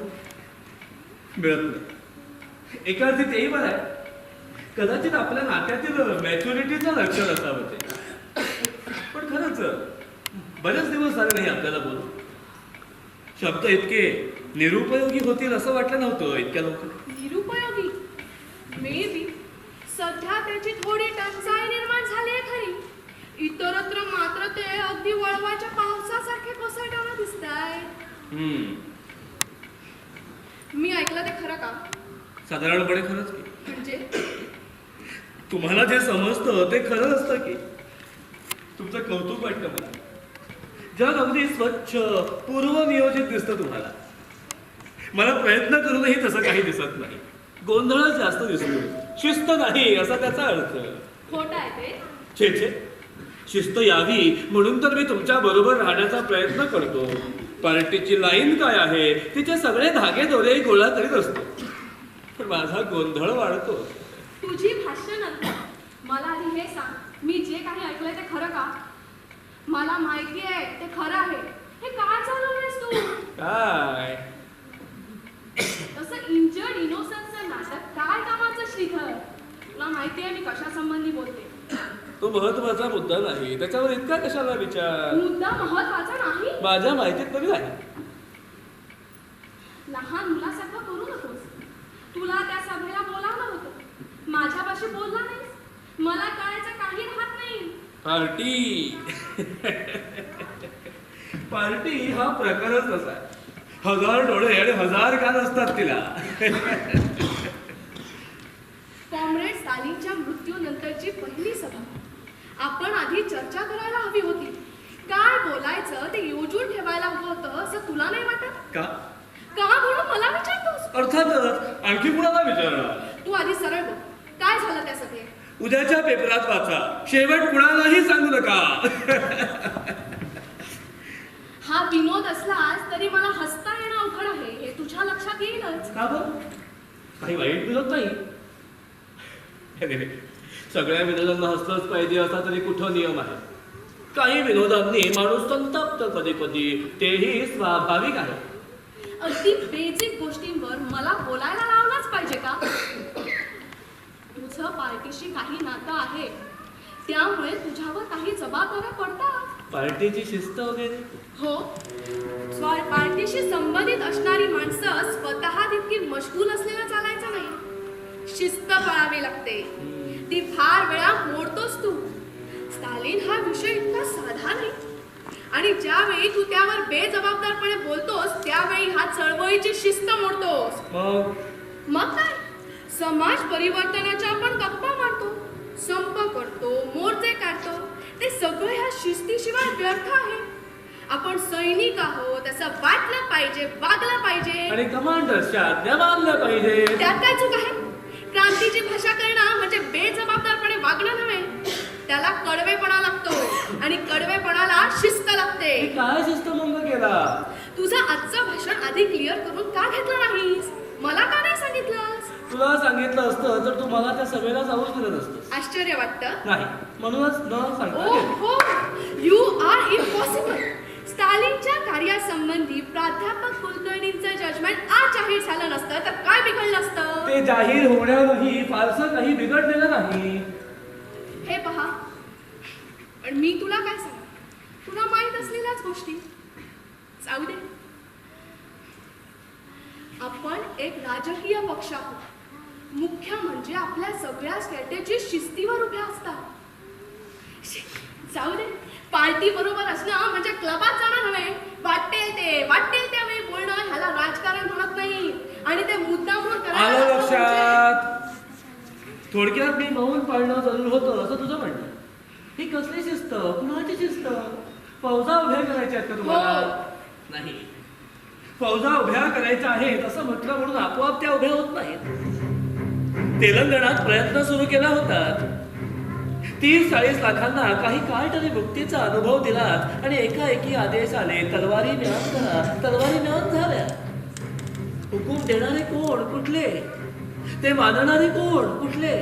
मिळत नाही. एका अर्थी तेही बरं आहे. कदाचित आपल्या नात्यातील मॅच्युरिटीचं लक्षण असावं ते. पण खरंच बरेच दिवस झाले नाही आपल्याला बोलून. शब्द इतके निरुपयोगी होतील असं वाटलं नव्हतं इतक्या लवकर. निरुपयोगी? May be. सध्या त्याची थोडी टंचाई निर्माण झाली आहे खरी. इतरत्र मात्र ते अगदी वळवाच्या पावसासारखे कोसळताना दिसताय. हम्म. मी ऐकलं ते खरं का? साधारणपणे खरंच की. म्हणजे तुम्हाला जे समजतं ते खरं असतं की. तुमचं कौतुक वाटतं मला. जग अगदी स्वच्छ पूर्वनियोजित दिसतं तुम्हाला. मला प्रयत्न करूनही तसं काही दिसत नाही. गोंधळच जास्त दिसतो. शिस्त नाही असा त्याचा अर्थ. खोटं आहे ते. छे छे, शिस्त यावी म्हणून तर मी तुमच्या बरोबर राहण्याचा प्रयत्न करतो. पार्टीची लाईन काय आहे तिचे सगळे धागे दोरे गोळा करीत असतो. पण माझा गोंधळ वाढतो. तुझी भाष्य नंतर मला आधी हे सांग, मी जे काही ऐकलंय ते खरं का? मला माहिती आहे ते खरं आहे. हे काय चालवलंयस तू? काय तसं इंजर्ड इनोसन्सचं नाटक काय कामाचं श्रीधर? तुला माहिती आहे मी कशा संबंधी बोलते. तो महत्वाचा मुद्दा नाही. त्याच्यावर इतका कशाला विचार? मुद्दा महत्वाचा नाही. माझ्या माहितीत तरी नाही. लहान मुलासारखं करू नकोस. तुला त्या सभेला बोलावलं होतं, माझ्यापाशी बोलला नाहीस. मला कळायचं काही राहत नाही. पार्टी हा प्रकारच असा आहे. 1000 डोळे आणि 1000 कान असतात तिला. कॉम्रेड स्टालिनच्या मृत्यूनंतरची पहिली सभा. आपण आधी चर्चा करायला हवी होती. काय बोलायचं ते योजून ठेवायला हवं होतं असं तुला नाही वाटत? का म्हणून मला विचारतोस? अर्थातच. आणखी कुणाला विचारणार? तू आधी सरळ बोल, काय झालं त्या सभेत? उद्याच्या पेपरात वाचा. शेवट कुणालाही सांगू नका. हा विनोद असलाच तरी मला हसता येणं अवघड आहे हे तुझ्या लक्षात येईलच. का बरं? काही वाईट विनोद नाही. सगळ्या विनोदांना हसलंच पाहिजे असा तरी कुठं नियम आहे? काही विनोदांनी माणूस संतप्त कधी कधी, तेही स्वाभाविक आहे. अगदी बेसिक गोष्टींवर मला बोलायला लावलाच पाहिजे का? तुझं पार्टीशी काही नातं आहे, त्यामुळे तुझ्यावर काही जबाबदाऱ्या पडतात. पार्टीची शिस्त वगैरे? हो, पार्टीशी संबंधित असणारी माणसं स्वतः तितकी मशगूल असलेलं चालायचं नाही. शिस्त पाळावी लागते. ती फार वेळा मोडतोस तू. स्टालिन हा विषय इतका साधा नाही, आणि ज्यावेळी तू त्यावर बेजबाबदारपणे बोलतोस त्यावेळी हा चळवळीची शिस्त मोडतोस. मग काय, समाज परिवर्तनाच्या आपण गप्पा मारतो, संप करतो, मोर्चे काढतो, ते सगळं ह्या शिस्तीशिवाय व्यर्थ आहे. आपण सैनिक आहोत असं वाटलं पाहिजे, वागलं पाहिजे, आणि कमांडर्सच्या आज्ञा मानल्या पाहिजे. त्यात काय चूक आहे? क्रांतीची भाषा करणं म्हणजे बेजबाबदारपणे वागणं नव्हे, त्याला कडवेपणा लागतो, आणि कडवेपणाला शिस्त लागते. काय शिस्तभंग केला? तुझं आजचं भाषण आधी क्लिअर करून का घेतलं नाहीस? मला का नाही सांगितलंस? तुला सांगितलं असतं तर तू मला त्या सभेला जाऊच दिलं नसतं. आश्चर्य वाटतं? नाही, म्हणूनच न सांगता गेलं. हो, यू आर इम्पॉसिबल. स्टालिनच्या कार्यासंबंधी प्राध्यापक कुलकर्णींचं जजमेंट आज जाहीर झालं नसतं तर काय बिघडलं असतं? ते जाहीर होण्यावरही फारसं काही बिघडलेलं नाही. हे पहा, पण मी तुला काय सांग, तुला माहित असलेल्याच गोष्टी. जाऊ दे. आपण एक राजकीय पक्ष आहोत. मुख्य म्हणजे आपल्या सगळ्या स्ट्रॅटेजी शिस्तीवर उभ्या असतात. जाऊ दे. पार्टी बरोबर असणं म्हणजे क्लबात जाणं नव्हे. वाटेल त्यावेळी बोलणं ह्याला राजकारण म्हणत नाही, आणि ते मुद्दाम आलं लक्षात. थोडक्यात मी मौन पाळणं जरूर होतं असं तुझं म्हणणं. ही कसली शिस्त? कुणाची शिस्त? फौजा उभ्या करायच्या आहेत का तुम्हाला? नाही, फौजा उभ्या करायच्या आहेत असं म्हटलं म्हणून आपोआप त्या उभ्या होत नाहीत. तेलंगणात प्रयत्न सुरू केला होता. 30-40 लाखांना काही काळ तरी मुक्तीचा अनुभव दिलात, आणि एकाएकी आदेश आले, तलवारी न्यान करा. तलवारी न्यान झाल्या. हुकूम देणारे कोण? कुठले? ते मानणारे कोण? कुठले?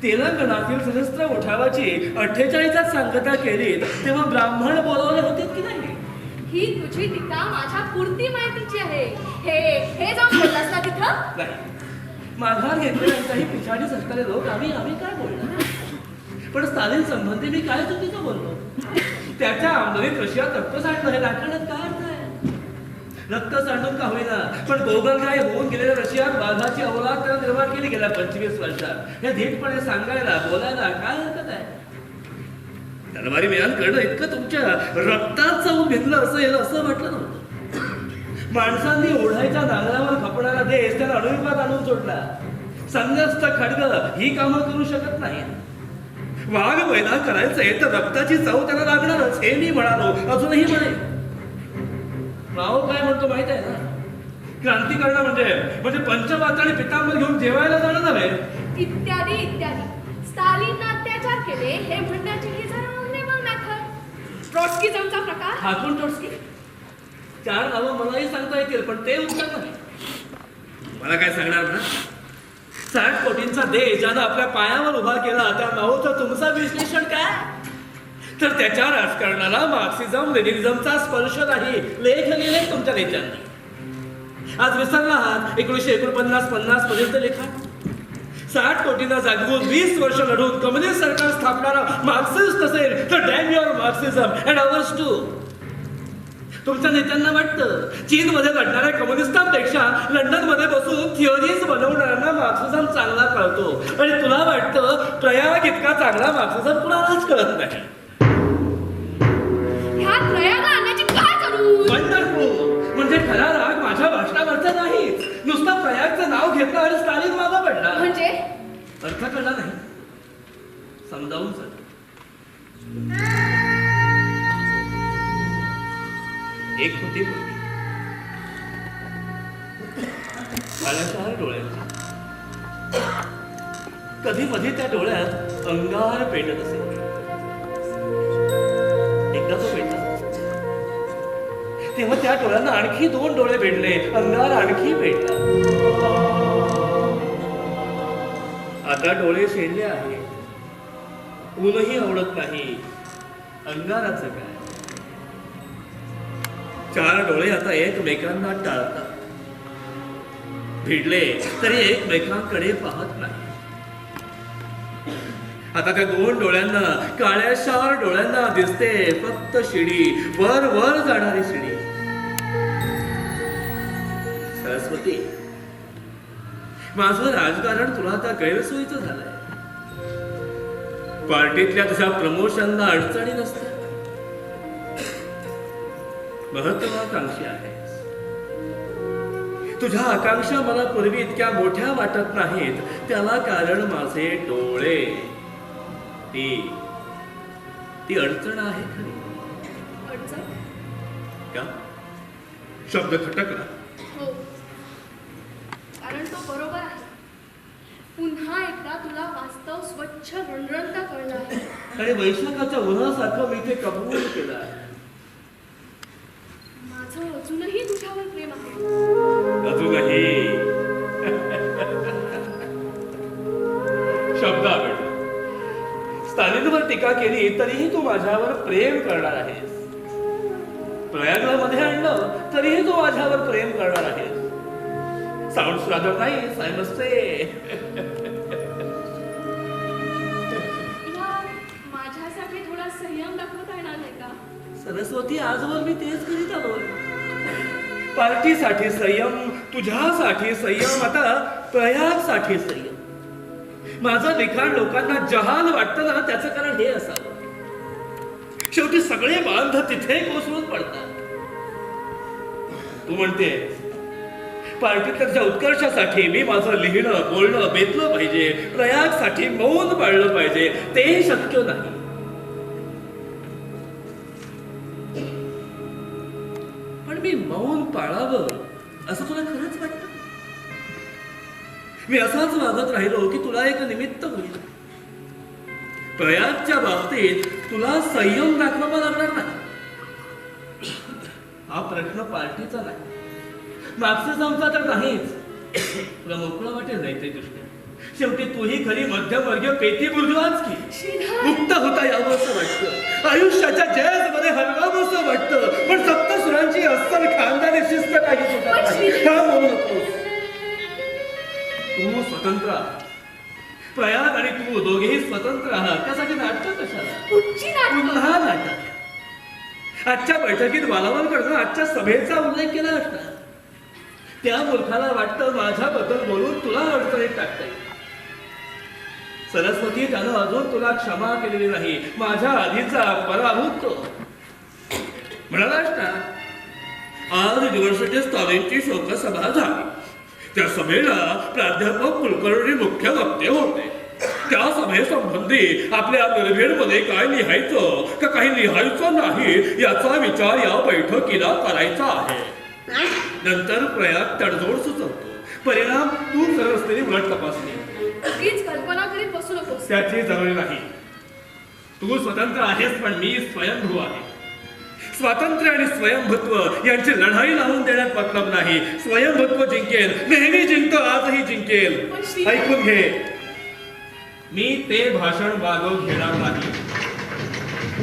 तेलंगणातील सशस्त्र उठावाची 48 सांगता केली तेव्हा ब्राह्मण बोलावले होते की नाही? ही तुझी टीका माझ्या पुरती माहितीची आहे. हे जाऊन बोललास ना तिथं? नाही, माघार घेतल्यानंतरही पिछाडीस असणारे लोक आम्ही काय बोलणार? पण स्टालिन संबंधी मी काय चुकीचं बोललो? त्याच्या आमदारीत रशियात रक्त सांडणं हे दाखवण्यात काय अर्थ आहे? रक्त सांडून का होईना, पण गोगलगाय होऊन गेलेल्या रशियात वाघाची अवलाद त्यानं निर्माण केली गेल्या 25 वर्षात. हे धीटपणे सांगायला, बोलायला काय हरकत आहे? तलवारी मिळान करणं इतकं तुमच्या रक्तात जाऊन घेतलं असेल असं म्हटलं नव्हतं. माणसांनी ओढायच्या नांगरावर खपणारा देश त्याला अणुयुगात आणून सोडला. संन्यस्त खड्ग ही कामं करू शकत नाही. वाघ पैदा करायचंय तर रक्ताची चव त्याला लागणारच हे मी म्हणालो, अजूनही म्हणे. राव काय म्हणतो माहित आहे ना, क्रांती करणं म्हणजे पंचपात्र आणि पितांबर घेऊन जेवायला जाणं नव्हे. इत्यादी इत्यादी. स्टालिनने अत्याचार केले हे म्हणण्याची ही जरा अननेबल मेथड. ट्रॉट्स्किझमचा प्रकार. हाकून ट्रॉट्स्की 4 नावं मलाही सांगता येतील, पण ते उत्तर नाही. मला काय सांगणार ना, 60 कोटींचा देश ज्यानं आपल्या पायावर उभा केला त्या नावाचं तुमचं विश्लेषण काय? तर त्याच्या राजकारणाला मार्क्सिझम लेनिनिझमचा स्पर्श नाही. लेख लिहिले तुमच्या नेत्यांनी. आज विसरला आहात 1949-50 पर्यंत लेखा. 60 कोटींना जागवून 20 वर्ष लढून कम्युनिस्ट सरकार स्थापणारा मार्क्सिस्ट असेल तर damn your Marxism and ours too. तुमच्या नेत्यांना वाटतं चीनमध्ये लढणाऱ्या कम्युनिस्टांपेक्षा लंडनमध्ये बसून थिअरीज बनवणाऱ्यांना मार्क्सिझम चांगला कळतो, आणि तुला वाटतं प्रयाग इतका चांगला मार्क्सिझम कुणालाच कळत नाही. ह्यात प्रयाग आणण्याची काय जरूर? वंडरफुल. म्हणजे खरा राग माझ्या भाषणावरचा नाहीच. नुसतं प्रयागचं नाव घेतलं आणि स्टालिन मागा पडला. म्हणजे अर्थ कळला नाही. समजावून सांग. एक होती मुलगी, काळ्याशार डोळ्याची. कधी मध्ये त्या डोळ्यात अंगार पेटत असे. एकदा तो पेटला तेव्हा त्या डोळ्यांना आणखी 2 डोळे भेटले. अंगार आणखी पेटला. आता डोळे शेणले आहेत. ऊनही आवडत नाही. अंगाराचं काय? 4 डोळे आता एकमेकांना टाळतात. भिडले तरी एकमेकांकडे पाहत नाही. आता त्या 2 डोळ्यांना, काळ्याशार डोळ्यांना दिसते फक्त शिडी, वर वर जाणारी शिडी. सरस्वती, माझं राजकारण तुला आता गैरसोयीचं झालंय. पार्टीतल्या तुझ्या प्रमोशनला अडचणी नसतात. महत्वाकांक्षी आहेस. तुझ्या आकांक्षा मला पूर्वी इतक्या मोठ्या वाटत नाहीत. त्याला कारण माझे डोळे. ती अडचण आहे खरी. अडचण? का? शब्द खटकला. हो, कारण तो बरोबर आहे. पुन्हा एकदा तुला वास्तव स्वच्छ रणरणता कळलं आहे. आणि वैशाखाच्या उन्हासारखं मी ते कबूल केलं आहे. माझं अजूनही तुझ्यावर प्रेम आहे. अजूनही शब्द आवडला. स्टालिनवर टीका केली तरीही तू माझ्यावर प्रेम करणार आहेस. प्रयागला मध्ये आणलं तरीही तू माझ्यावर प्रेम करणार आहेस. Sounds rather nice, I must say. माझ्यासाठी थोडा संयम दाखवता येणार नाही का? सरस्वती, आजवर मी तेच करीत आलो. पार्टीसाठी संयम, तुझ्यासाठी संयम, आता प्रयागसाठी संयम. माझं लिखाण लोकांना जहाल वाटतं ना, त्याचं कारण हे असावं. शेवटी सगळे बांध तिथे कोसळून पडतात. तू म्हणते पार्टीतल्या उत्कर्षासाठी मी माझं लिहिणं बोलणं बेतलं पाहिजे, प्रयागसाठी मौन पाळलं पाहिजे. ते शक्य नाही. पण मी मौन पाळावं असं तुला खरंच वाटतं? मी असाच वागत राहिलो की तुला एक निमित्त होईल. प्रयागच्या बाबतीत तुला संयम दाखवावा लागणार नाही. हा प्रश्न पार्टीचा नाही, मार्क्सिझमचा तर नाहीच. तुला मोकळं वाटेल नाही ते दृष्टी. शेवटी तूही खरी मध्यमवर्गीय पेटी बुर्जुआच की. मुक्त होता यावं असं वाटतं. आयुष्याच्या जयजमध्ये हलवावं असं वाटतं. पण सप्तसुरांची अस्सल खानदानी शिस्त काही का म्हणू नकोस. तू स्वतंत्र आहात. प्रयाग आणि तू दोघेही स्वतंत्र आहात. त्यासाठी नाटक कशाला? पुन्हा नाटक. आजच्या बैठकीत वालावलकरनं आजच्या सभेचा उल्लेख केला असता. त्या मूर्खाला वाटतं माझ्याबद्दल बोलून तुला अडचणीत टाकता येईल. सरस्वती, त्यानं अजून तुला क्षमा केलेली नाही. माझ्या आधीचा पराभूत तो म्हणाला असता. आज युनिव्हर्सिटी स्टॉलिनची शोकसभा झाली. त्या सभेला प्राध्यापक कुलकर्णी मुख्य वक्ते होते. त्या सभेसंबंधी आपल्या निर्भेडमध्ये काय लिहायचं का काही लिहायचं नाही याचा विचार या बैठकीला करायचा आहे. नंतर प्रयाग तडजोड सुचवतो. परिणाम तू करत असलेली उलट तपासणी. उगीच कल्पना करीत बसू नकोस. त्याची जरुरी नाही. तू स्वतंत्र आहेस पण मी स्वयंभू आहे. स्वातंत्र्य आणि स्वयंभत्व यांची लढाई लावून देण्यात मतलब नाही. स्वयंभत्व जिंकेल, नेहमी जिंकतो, आजही जिंकेल. पण श्री- ऐकून घे, मी ते भाषण मागव घेणार नाही.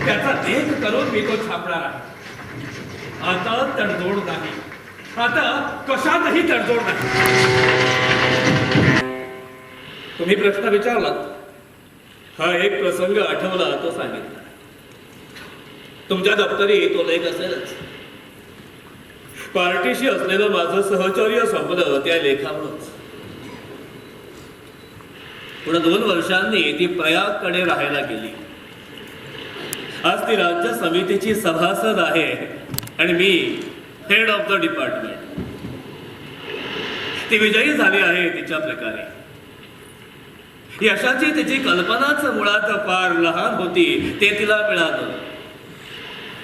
त्याचा लेख करून मी तो छापणार आहे. आता तडजोड नाही. आता कशातही तडजोड नाही. तुम्ही प्रश्न विचारलात. हा एक प्रसंग आठवला तो सांगितला. तुमच्या दप्तरी तो लेख असेलच. पार्टीशी असलेलं माझं सहचर्य संपलं त्या लेखामुळेच. पुढे 2 वर्षांनी ती प्रयागकडे राहायला गेली. आज ती राज्य समितीची सभासद आहे आणि मी हेड ऑफ द डिपार्टमेंट. ती विजयी झाली आहे तिच्या प्रकारे. यशाची तिची कल्पनाच मुळात फार लहान होती. ते तिला मिळालं.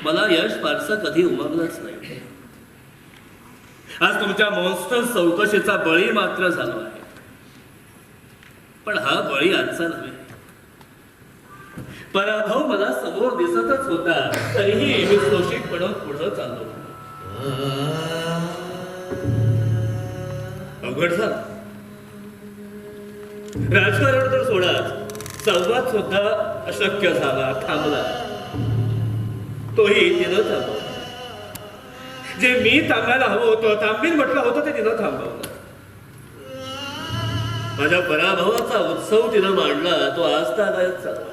मला यश फारसं कधी उमगलंच नाही. आज तुमच्या मॉन्स्टर चौकशीचा बळी मात्र झालो आहे. पण हा बळी आजचा नव्हे. पराभव मला समोर दिसतच होता तरीही मी शोषितपणे पुढे चाललो. अवघड झालं. राजकारण तर सोडाच, संवाद सुद्धा अशक्य झाला, थांबला. तोही तिनं थांबवला. जे मी थांबायला हवं होतं, थांबीन म्हटलं होतं ते तिनं थांबवलं. माझ्या पराभवाचा उत्सव तिनं मांडला तो आज तागायत चालला.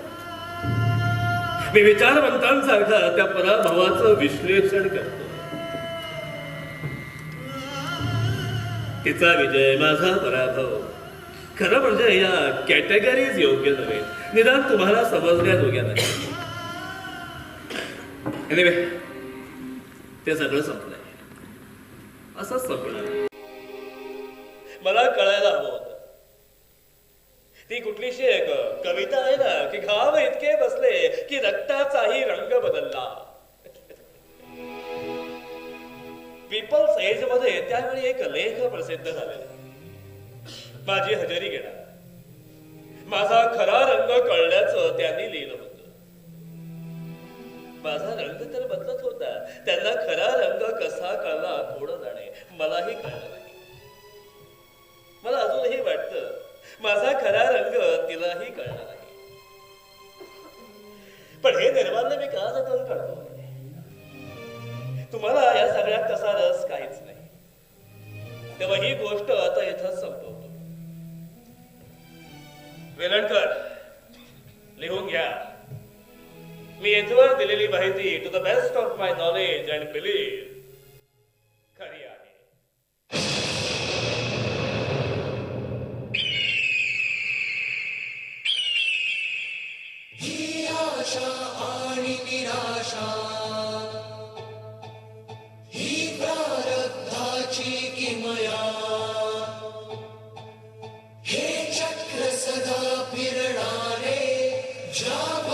मी विचारवंतांसारखा त्या पराभवाचं विश्लेषण करतो. तिचा विजय, माझा पराभव, खरं म्हणजे या कॅटेगरीज योग्य नव्हे. निदान तुम्हाला समजण्याजोग्या नाही. एनिवे, ते सगळं संपलंय. असंच संपलं. मला कळायला हवं होतं. ती कुठलीशी एक कविता आहे ना की घाव इतके बसले की रक्ताचाही रंग बदलला. पीपल्स एज मध्ये त्यावेळी एक लेख प्रसिद्ध झालेला. माझी हजेरी घेणार. माझा खरा रंग कळल्याचं त्यांनी लिहिलं होतं. माझा रंग तर बदलत होता. त्यांना खरा रंग कसा कळला थोडं जाणे मलाही कळलं नाही. मला अजूनही वाटतं माझा खरा रंग तिलाही कळला नाही. पण हे निर्माण मी का जतन करतो? तुम्हाला या सगळ्यात तसा रस काहीच नाही. तेव्हा ही गोष्ट आता इथंच संपवतो. वेलणकर, लिहून घ्या. मी येथवर दिलेली माहिती to the best of my knowledge and believe खरी आहे. ही आशा आणि निराशा, ही प्रारब्धाची किमया, हे चक्र सदा फिरणारे ज्या